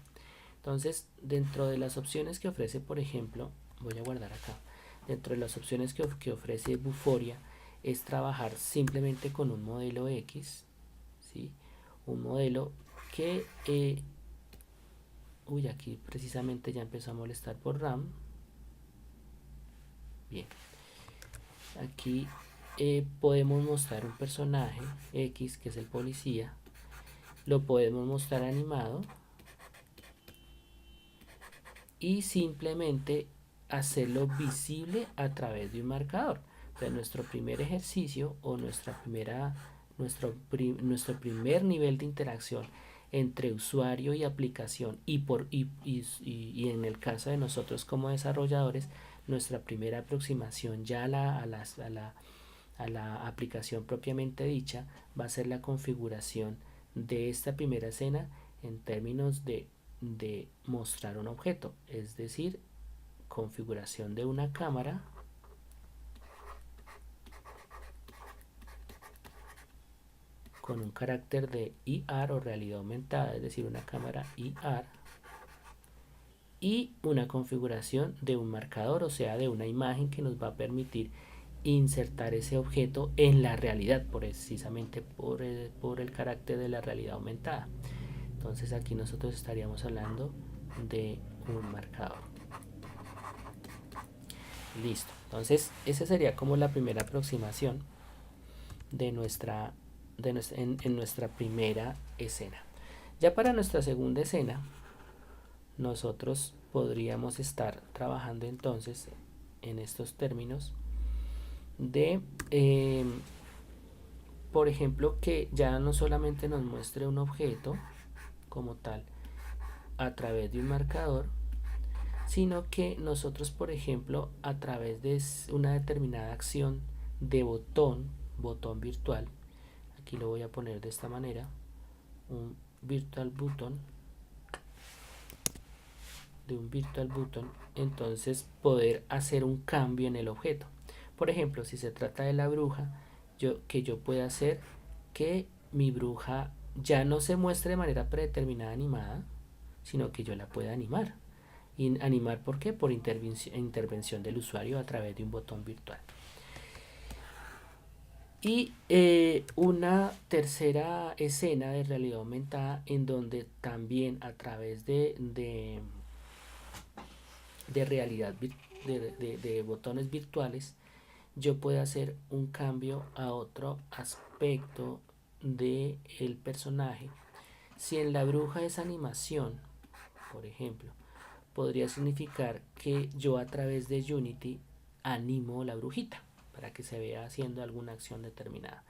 Entonces, dentro de las opciones que ofrece, por ejemplo, voy a guardar acá, dentro de las opciones que ofrece Vuforia es trabajar simplemente con un modelo X, ¿sí? Un modelo que aquí precisamente ya empezó a molestar por RAM. Bien, aquí podemos mostrar un personaje X, que es el policía, lo podemos mostrar animado y simplemente hacerlo visible a través de un marcador. Entonces, nuestro primer ejercicio o nuestro primer nivel de interacción entre usuario y aplicación y en el caso de nosotros como desarrolladores, nuestra primera aproximación ya a la aplicación propiamente dicha va a ser la configuración de esta primera escena en términos de mostrar un objeto, es decir, configuración de una cámara con un carácter de IR o realidad aumentada, es decir, una cámara IR, y una configuración de un marcador, o sea, de una imagen que nos va a permitir insertar ese objeto en la realidad, precisamente por el carácter de la realidad aumentada. Entonces aquí nosotros estaríamos hablando de un marcador. Listo. Entonces esa sería como la primera aproximación en nuestra primera escena. Ya para nuestra segunda escena, nosotros podríamos estar trabajando entonces en estos términos de, por ejemplo, que ya no solamente nos muestre un objeto como tal a través de un marcador, sino que nosotros, por ejemplo, a través de una determinada acción de botón virtual, aquí lo voy a poner de esta manera, un virtual button, entonces poder hacer un cambio en el objeto. Por ejemplo, si se trata de la bruja, que yo pueda hacer que mi bruja ya no se muestre de manera predeterminada animada, sino que yo la pueda animar. ¿Y animar por qué? Por intervención del usuario a través de un botón virtual. Y una tercera escena de realidad aumentada en donde también a través de realidad de botones virtuales, yo puedo hacer un cambio a otro aspecto del personaje. Si en la bruja es animación, por ejemplo, podría significar que yo a través de Unity animo la brujita para que se vea haciendo alguna acción determinada.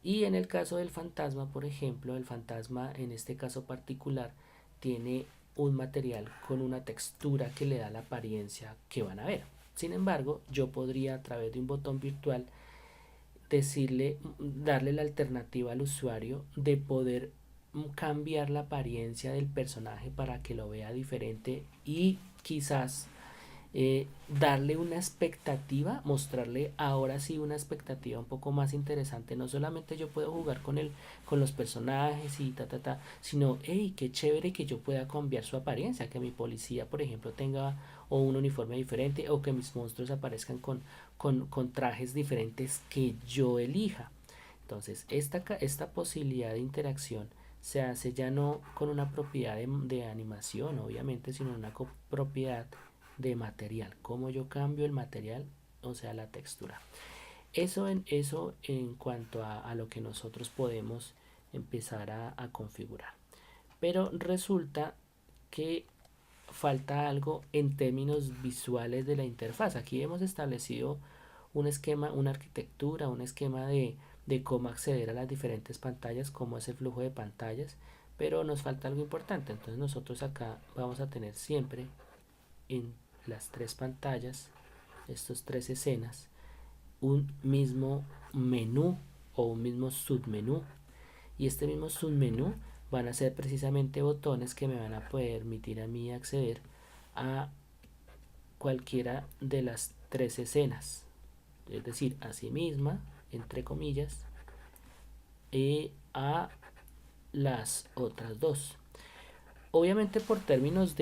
Y en el caso del fantasma, por ejemplo, el fantasma en este caso particular tiene un material con una textura que le da la apariencia que van a ver. Sin embargo, yo podría a través de un botón virtual darle la alternativa al usuario de poder cambiar la apariencia del personaje para que lo vea diferente y quizás darle una expectativa, mostrarle ahora sí una expectativa un poco más interesante. No solamente yo puedo jugar con los personajes y sino, hey, qué chévere que yo pueda cambiar su apariencia, que mi policía, por ejemplo, tenga o un uniforme diferente o que mis monstruos aparezcan con trajes diferentes que yo elija. Entonces, esta posibilidad de interacción se hace ya no con una propiedad de animación, obviamente, sino una propiedad de material. Cómo yo cambio el material, o sea, la textura. Eso en cuanto a lo que nosotros podemos empezar a configurar. Pero resulta que falta algo en términos visuales de la interfaz. Aquí hemos establecido un esquema, una arquitectura, un esquema de cómo acceder a las diferentes pantallas, cómo es el flujo de pantallas, pero nos falta algo importante. Entonces nosotros acá vamos a tener siempre en las tres pantallas, estos tres escenas, un mismo menú o un mismo submenú, y este mismo submenú van a ser precisamente botones que me van a permitir a mí acceder a cualquiera de las tres escenas, es decir, a sí misma, entre comillas, y a las otras dos. Obviamente por términos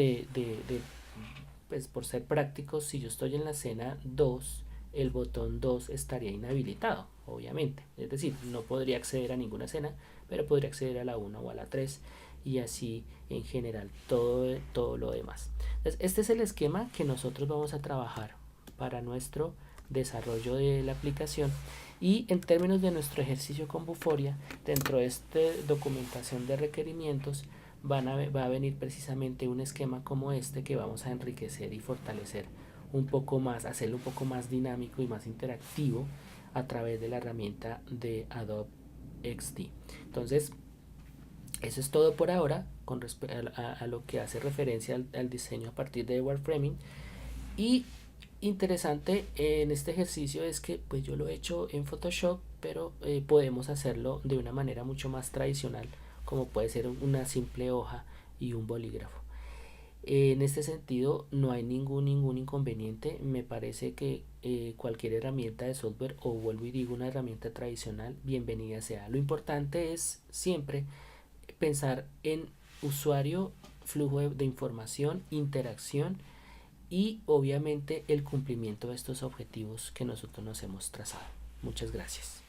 pues por ser prácticos, si yo estoy en la escena 2, el botón 2 estaría inhabilitado, obviamente. Es decir, no podría acceder a ninguna escena, pero podría acceder a la 1 o a la 3 y así en general todo lo demás. Entonces, este es el esquema que nosotros vamos a trabajar para nuestro desarrollo de la aplicación. Y en términos de nuestro ejercicio con Buforia, dentro de esta documentación de requerimientos, va a venir precisamente un esquema como este que vamos a enriquecer y fortalecer un poco más, hacerlo un poco más dinámico y más interactivo a través de la herramienta de Adobe XD. Entonces, eso es todo por ahora con respecto a lo que hace referencia al diseño a partir de wireframing. Y interesante en este ejercicio es que pues yo lo he hecho en Photoshop, pero podemos hacerlo de una manera mucho más tradicional, como puede ser una simple hoja y un bolígrafo. En este sentido no hay ningún inconveniente. Me parece que cualquier herramienta de software, o vuelvo y digo una herramienta tradicional, bienvenida sea. Lo importante es siempre pensar en usuario, flujo de información, interacción y obviamente el cumplimiento de estos objetivos que nosotros nos hemos trazado. Muchas gracias.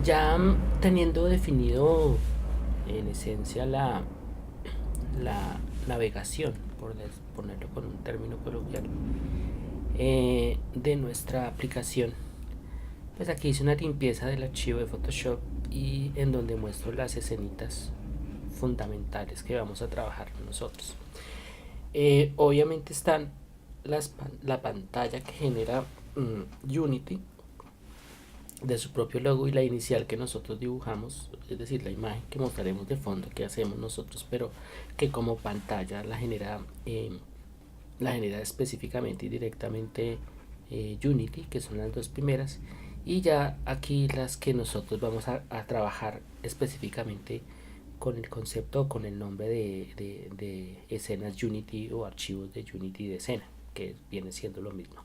Ya teniendo definido en esencia la navegación, por ponerlo con un término coloquial, de nuestra aplicación, pues aquí hice una limpieza del archivo de Photoshop y en donde muestro las escenitas fundamentales que vamos a trabajar nosotros. Obviamente están la pantalla que genera Unity de su propio logo y la inicial que nosotros dibujamos, es decir, la imagen que mostraremos de fondo que hacemos nosotros, pero que como pantalla la genera específicamente y directamente Unity, que son las dos primeras, y ya aquí las que nosotros vamos a trabajar específicamente con el concepto o con el nombre de escenas Unity o archivos de Unity de escena, que viene siendo lo mismo.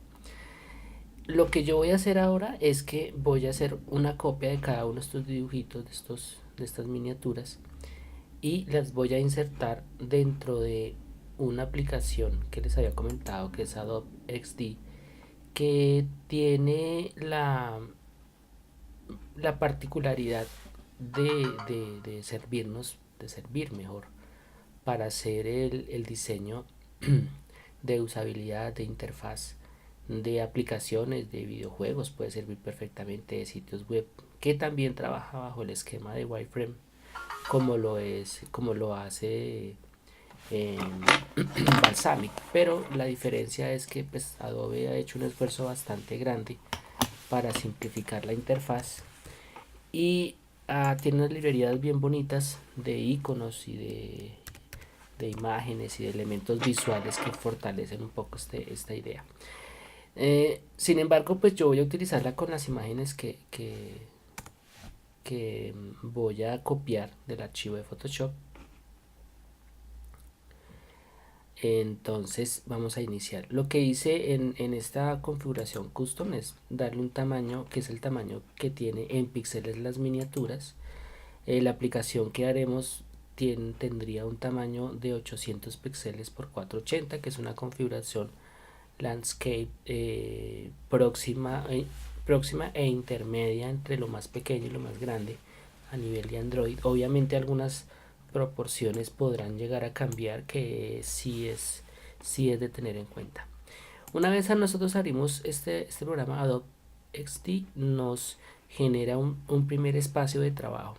Lo que yo voy a hacer ahora es que voy a hacer una copia de cada uno de estos dibujitos, de estas miniaturas, y las voy a insertar dentro de una aplicación que les había comentado, que es Adobe XD, que tiene la particularidad de servirnos, de servir mejor para hacer el diseño de usabilidad, de interfaz, de aplicaciones, de videojuegos, puede servir perfectamente, de sitios web, que también trabaja bajo el esquema de wireframe, como lo hace eh, Balsamic, pero la diferencia es que pues Adobe ha hecho un esfuerzo bastante grande para simplificar la interfaz y tiene unas librerías bien bonitas de iconos y de imágenes y de elementos visuales que fortalecen un poco esta idea. Sin embargo, pues yo voy a utilizarla con las imágenes que voy a copiar del archivo de Photoshop. Entonces vamos a iniciar. Lo que hice en esta configuración custom es darle un tamaño que es el tamaño que tiene en píxeles las miniaturas. La aplicación que haremos tendría un tamaño de 800 píxeles por 480, que es una configuración landscape próxima e intermedia entre lo más pequeño y lo más grande a nivel de Android. Obviamente algunas proporciones podrán llegar a cambiar, que sí es de tener en cuenta. Una vez nosotros abrimos este programa, Adobe XD nos genera un primer espacio de trabajo,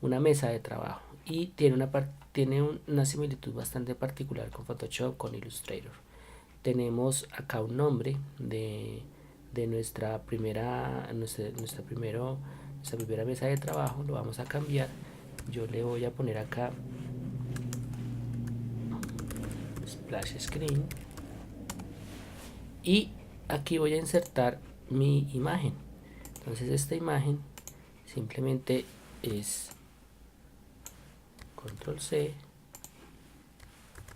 una mesa de trabajo, y tiene una similitud bastante particular con Photoshop, con Illustrator. Tenemos acá un nombre de nuestra primera mesa de trabajo. Lo vamos a cambiar. Yo le voy a poner acá splash screen y aquí voy a insertar mi imagen. Entonces esta imagen simplemente es control C,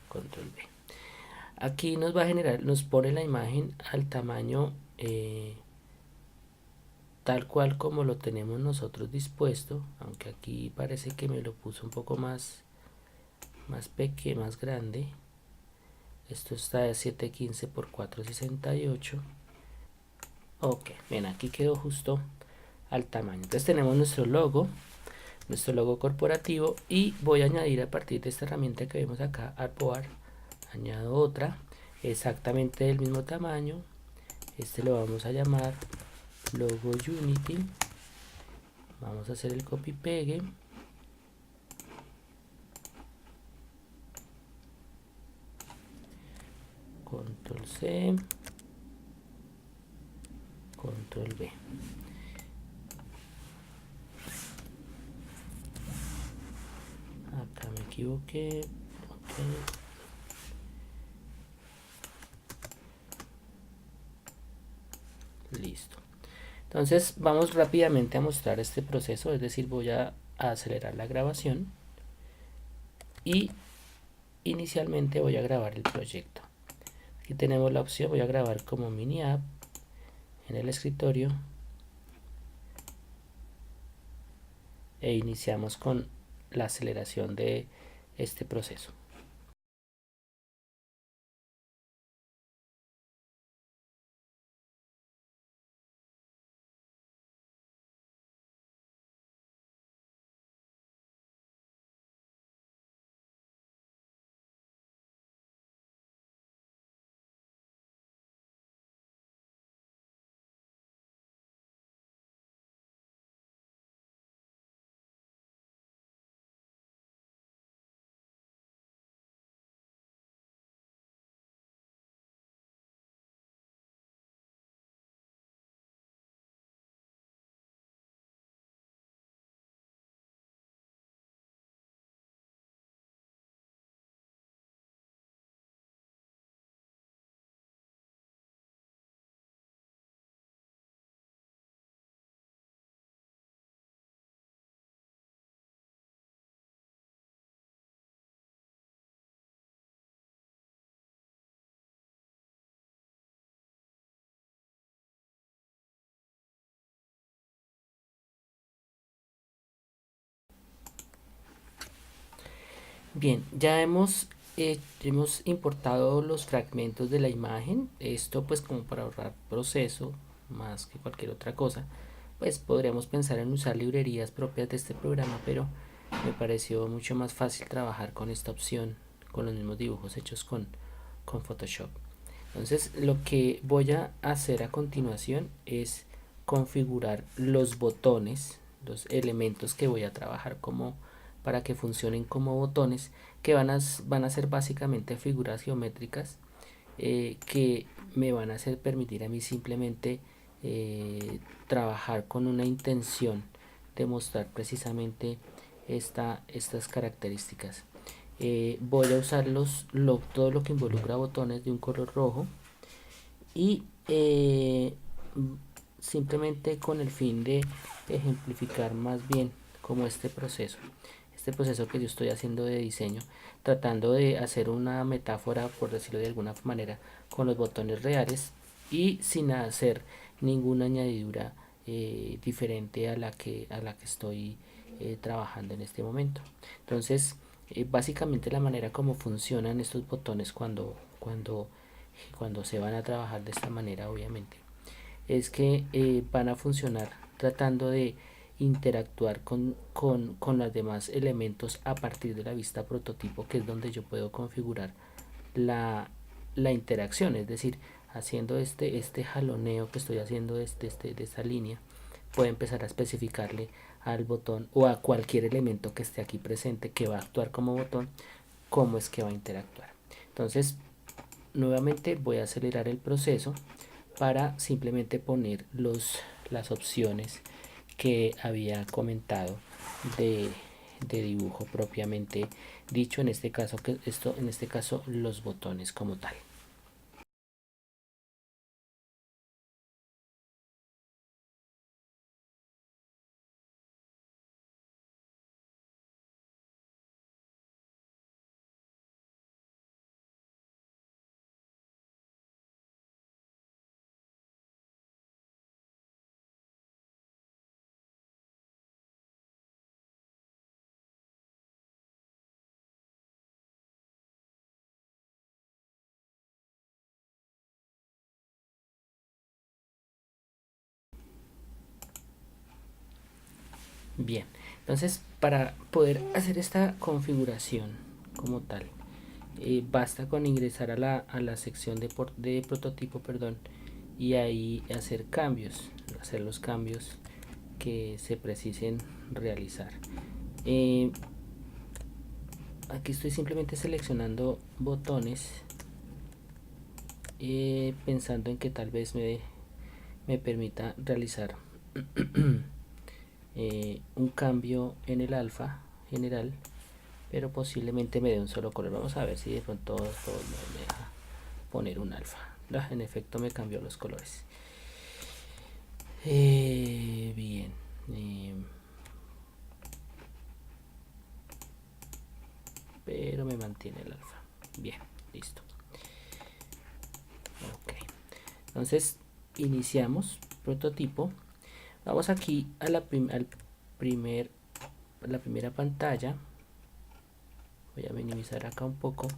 control V. Aquí nos va a generar, nos pone la imagen al tamaño tal cual como lo tenemos nosotros dispuesto, aunque aquí parece que me lo puso un poco más pequeño, más grande. Esto está de 715 por 468. Ok, bien, aquí quedó justo al tamaño. Entonces tenemos nuestro logo corporativo, y voy a añadir a partir de esta herramienta que vemos acá, Artboard, añado otra exactamente del mismo tamaño. Este lo vamos a llamar logo Unity. Vamos a hacer el copy pegue, control C, control V. Acá me equivoqué. Okay. Listo. Entonces vamos rápidamente a mostrar este proceso, es decir, voy a acelerar la grabación y inicialmente voy a grabar el proyecto. Aquí tenemos la opción, voy a grabar como mini app en el escritorio e iniciamos con la aceleración de este proceso. Bien, ya hemos importado los fragmentos de la imagen. Esto pues como para ahorrar proceso más que cualquier otra cosa. Pues podríamos pensar en usar librerías propias de este programa, pero me pareció mucho más fácil trabajar con esta opción, con los mismos dibujos hechos con con Photoshop. Entonces lo que voy a hacer a continuación es configurar los botones, los elementos que voy a trabajar como para que funcionen como botones, que van a ser básicamente figuras geométricas que me van a hacer permitir a mí simplemente trabajar con una intención de mostrar precisamente estas características. Voy a usar todo lo que involucra botones de un color rojo y simplemente con el fin de ejemplificar más bien como este proceso que yo estoy haciendo de diseño, tratando de hacer una metáfora, por decirlo de alguna manera, con los botones reales y sin hacer ninguna añadidura diferente a la que estoy trabajando en este momento. Entonces, básicamente la manera como funcionan estos botones cuando se van a trabajar de esta manera, obviamente, es que van a funcionar tratando de interactuar con los demás elementos a partir de la vista prototipo, que es donde yo puedo configurar la, la interacción, es decir, haciendo este jaloneo que estoy haciendo de esta línea, puedo empezar a especificarle al botón o a cualquier elemento que esté aquí presente que va a actuar como botón, cómo es que va a interactuar. Entonces, nuevamente voy a acelerar el proceso para simplemente poner las opciones que había comentado de, de dibujo propiamente dicho, en este caso en este caso los botones como tal. Bien, entonces para poder hacer esta configuración como tal, basta con ingresar a la sección de prototipo, perdón, y ahí hacer los cambios que se precisen realizar. Eh, Aquí estoy simplemente seleccionando botones, pensando en que tal vez me permita realizar un cambio en el alfa general, pero posiblemente me dé un solo color. Vamos a ver si de pronto todo me deja poner un alfa. En efecto me cambió los colores. Bien. eh, pero me mantiene el alfa. Bien, listo. Ok. Entonces iniciamos prototipo. Vamos aquí a primer, la primera pantalla. Voy a minimizar acá un poco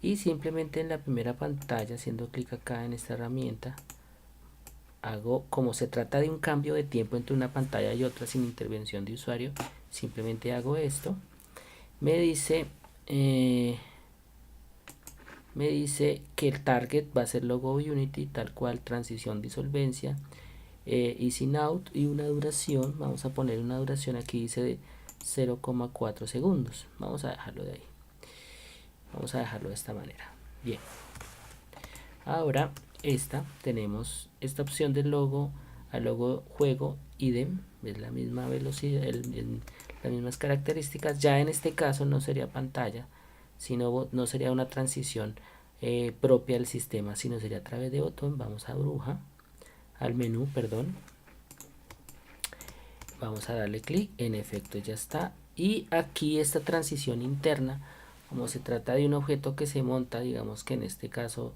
y simplemente en la primera pantalla, haciendo clic acá en esta herramienta, hago, como se trata de un cambio de tiempo entre una pantalla y otra sin intervención de usuario, simplemente hago esto. Me dice eh, me dice que el target va a ser logo Unity, tal cual, transición, disolvencia, easy out, y una duración, vamos a poner una duración aquí, dice de 0,4 segundos. Vamos a dejarlo de ahí, vamos a dejarlo de esta manera. Bien, ahora tenemos esta opción del logo al logo juego idem, es la misma velocidad, las mismas características. Ya en este caso no sería pantalla, sino no sería una transición propia del sistema, sino sería a través de botón. Vamos a bruja, al menú, perdón, vamos a darle clic, en efecto ya está. Y aquí esta transición interna, como se trata de un objeto que se monta, digamos que en este caso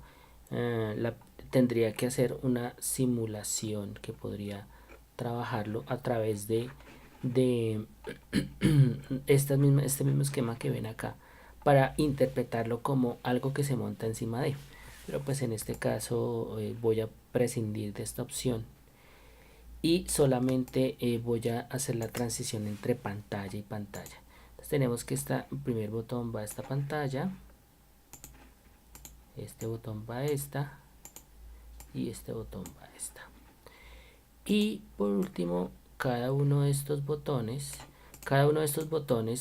tendría que hacer una simulación que podría trabajarlo a través de este mismo esquema que ven acá, para interpretarlo como algo que se monta encima de. Pero pues en este caso voy a prescindir de esta opción y solamente voy a hacer la transición entre pantalla y pantalla. Entonces tenemos que el primer botón va a esta pantalla, este botón va a esta y este botón va a esta. Y por último, cada uno de estos botones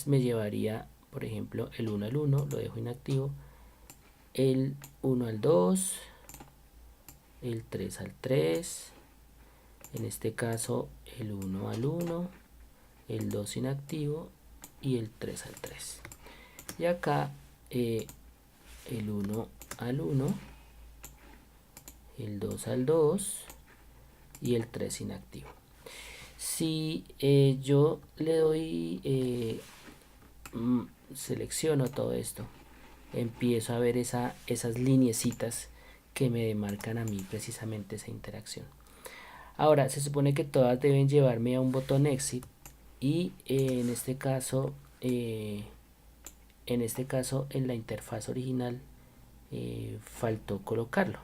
me llevaría, por ejemplo, el 1 al 1 lo dejo inactivo, el 1 al 2, el 3 al 3, en este caso el 1 al 1, el 2 inactivo y el 3 al 3. Y acá el 1 al 1, el 2 al 2 y el 3 inactivo. Si yo le doy, selecciono todo esto, empiezo a ver esas lineecitas que me demarcan a mí precisamente esa interacción. Ahora, se supone que todas deben llevarme a un botón exit y en este caso en la interfaz original faltó colocarlo,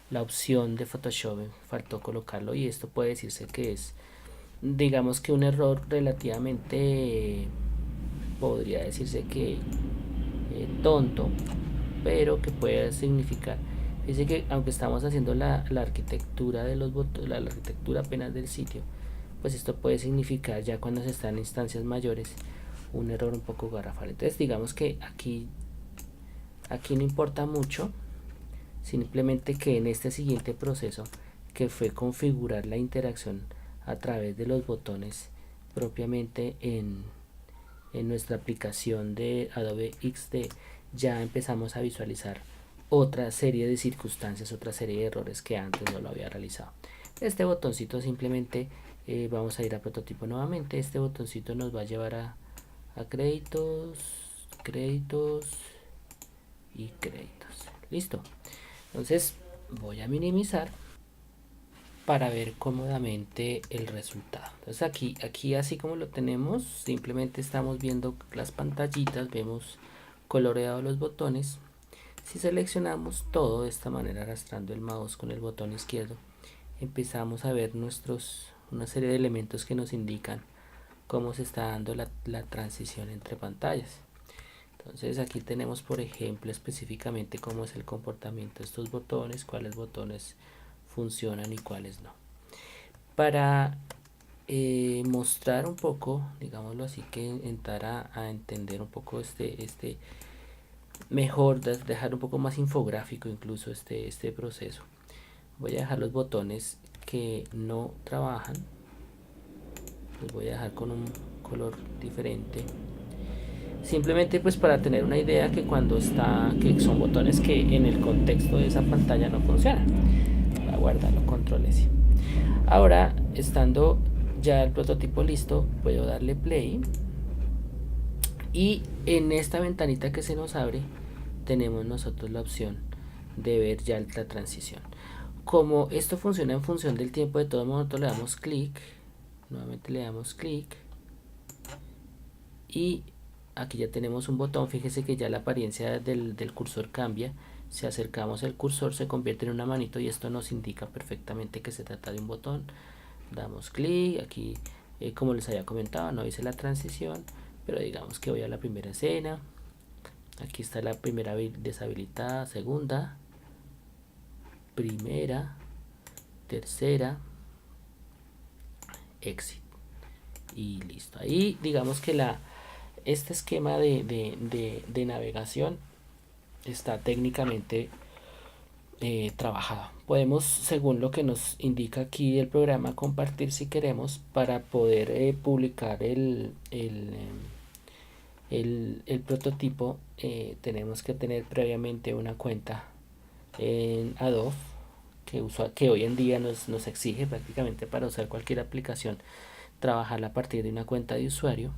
la opción de Photoshop faltó colocarlo, y esto puede decirse que es, digamos que un error relativamente, podría decirse que tonto, pero que puede significar. Dice que aunque estamos haciendo la arquitectura de los botones, la arquitectura apenas del sitio, pues esto puede significar ya cuando se está en instancias mayores un error un poco garrafal. Entonces digamos que aquí no importa mucho, simplemente que en este siguiente proceso, que fue configurar la interacción a través de los botones propiamente en nuestra aplicación de Adobe XD, ya empezamos a visualizar otra serie de circunstancias, otra serie de errores que antes no lo había realizado. Este botoncito simplemente vamos a ir a prototipo nuevamente. Este botoncito nos va a llevar a créditos y créditos. Listo. Entonces voy a minimizar para ver cómodamente el resultado. Entonces aquí así como lo tenemos, simplemente estamos viendo las pantallitas, vemos coloreados los botones. Si seleccionamos todo de esta manera arrastrando el mouse con el botón izquierdo, empezamos a ver una serie de elementos que nos indican cómo se está dando la transición entre pantallas. Entonces aquí tenemos, por ejemplo, específicamente cómo es el comportamiento de estos botones, cuáles botones funcionan y cuáles no. Para mostrar un poco, digámoslo así, que entrar a entender un poco mejor, dejar un poco más infográfico incluso este proceso, voy a dejar los botones que no trabajan, los voy a dejar con un color diferente, simplemente pues para tener una idea que que son botones que en el contexto de esa pantalla no funcionan. Voy a guardarlo, control S. Ahora, estando ya el prototipo listo, puedo darle play y en esta ventanita que se nos abre tenemos nosotros la opción de ver ya la transición. Como esto funciona en función del tiempo, de todos modos le damos clic, nuevamente le damos clic y aquí ya tenemos un botón. Fíjese que ya la apariencia del cursor cambia. Si acercamos el cursor se convierte en una manito y esto nos indica perfectamente que se trata de un botón. Damos clic, aquí como les había comentado no hice la transición, pero digamos que voy a la primera escena. Aquí está la primera deshabilitada, segunda, primera, tercera, exit y listo. Ahí digamos que este esquema de navegación está técnicamente trabajado. Podemos, según lo que nos indica aquí el programa, compartir si queremos para poder publicar el prototipo. Tenemos que tener previamente una cuenta en Adobe que hoy en día nos exige prácticamente para usar cualquier aplicación trabajar a partir de una cuenta de usuario,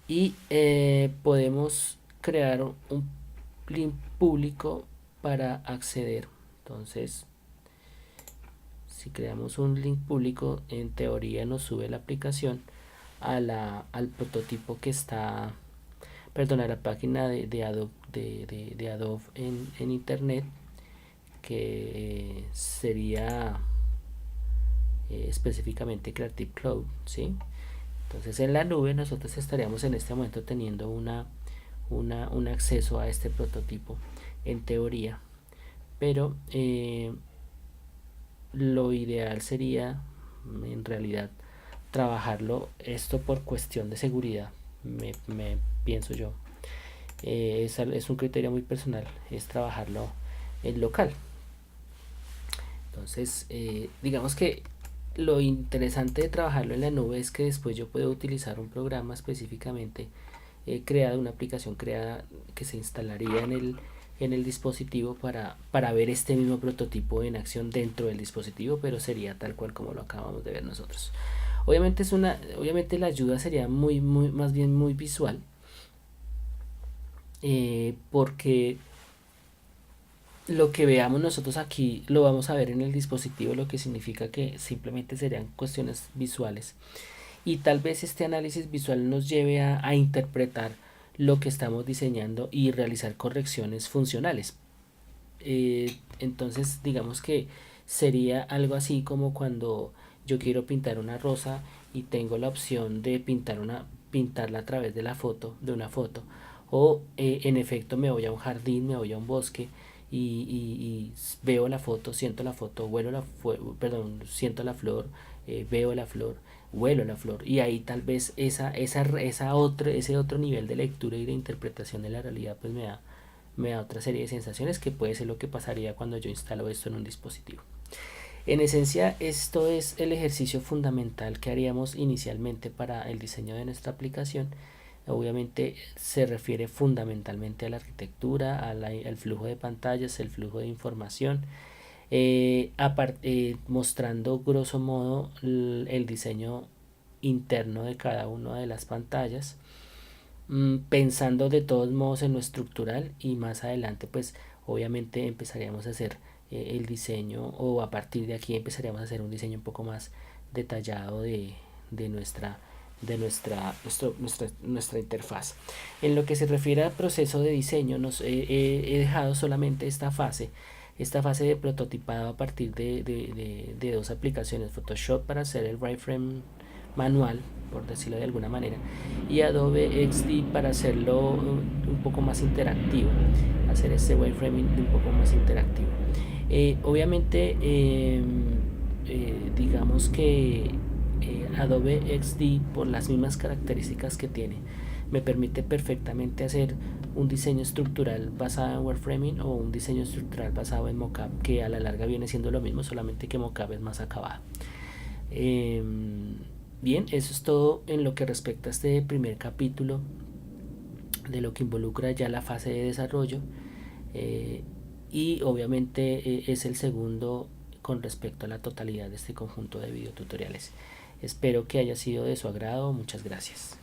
y podemos crear un link público para acceder. Entonces si creamos un link público, en teoría nos sube la aplicación al prototipo que está, perdón, a la página de Adobe, de Adobe en internet, que sería específicamente Creative Cloud, ¿sí? Entonces en la nube nosotros estaríamos en este momento teniendo un acceso a este prototipo en teoría, pero lo ideal sería en realidad trabajarlo esto por cuestión de seguridad, me pienso yo. Es un criterio muy personal, es trabajarlo en local. Entonces, digamos que lo interesante de trabajarlo en la nube es que después yo puedo utilizar un programa específicamente creado, una aplicación creada que se instalaría en el dispositivo para ver este mismo prototipo en acción dentro del dispositivo, pero sería tal cual como lo acabamos de ver nosotros. Obviamente la ayuda sería más bien muy visual, porque lo que veamos nosotros aquí lo vamos a ver en el dispositivo, lo que significa que simplemente serían cuestiones visuales. Y tal vez este análisis visual nos lleve a interpretar lo que estamos diseñando y realizar correcciones funcionales. Entonces, digamos que sería algo así como cuando yo quiero pintar una rosa y tengo la opción de pintarla a través de la foto, de una foto, o en efecto me voy a un jardín, me voy a un bosque y veo la foto, siento la foto, perdón, siento la flor, veo la flor, huelo la flor, y ahí tal vez ese otro nivel de lectura y de interpretación de la realidad pues me da otra serie de sensaciones que puede ser lo que pasaría cuando yo instalo esto en un dispositivo. En esencia, esto es el ejercicio fundamental que haríamos inicialmente para el diseño de nuestra aplicación. Obviamente se refiere fundamentalmente a la arquitectura, al flujo de pantallas, el flujo de información, mostrando grosso modo el diseño interno de cada una de las pantallas, pensando de todos modos en lo estructural, y más adelante pues obviamente empezaríamos a hacer el diseño, o a partir de aquí empezaríamos a hacer un diseño un poco más detallado de nuestra interfaz. En lo que se refiere al proceso de diseño, he dejado solamente esta fase de prototipado a partir de dos aplicaciones: Photoshop para hacer el wireframe manual, por decirlo de alguna manera, y Adobe XD para hacerlo un poco más interactivo, hacer este wireframing un poco más interactivo. Obviamente, digamos que Adobe XD, por las mismas características que tiene, me permite perfectamente hacer un diseño estructural basado en wireframing o un diseño estructural basado en mockup, que a la larga viene siendo lo mismo, solamente que mockup es más acabado. Bien, eso es todo en lo que respecta a este primer capítulo de lo que involucra ya la fase de desarrollo, y obviamente es el segundo con respecto a la totalidad de este conjunto de videotutoriales. Espero que haya sido de su agrado. Muchas gracias.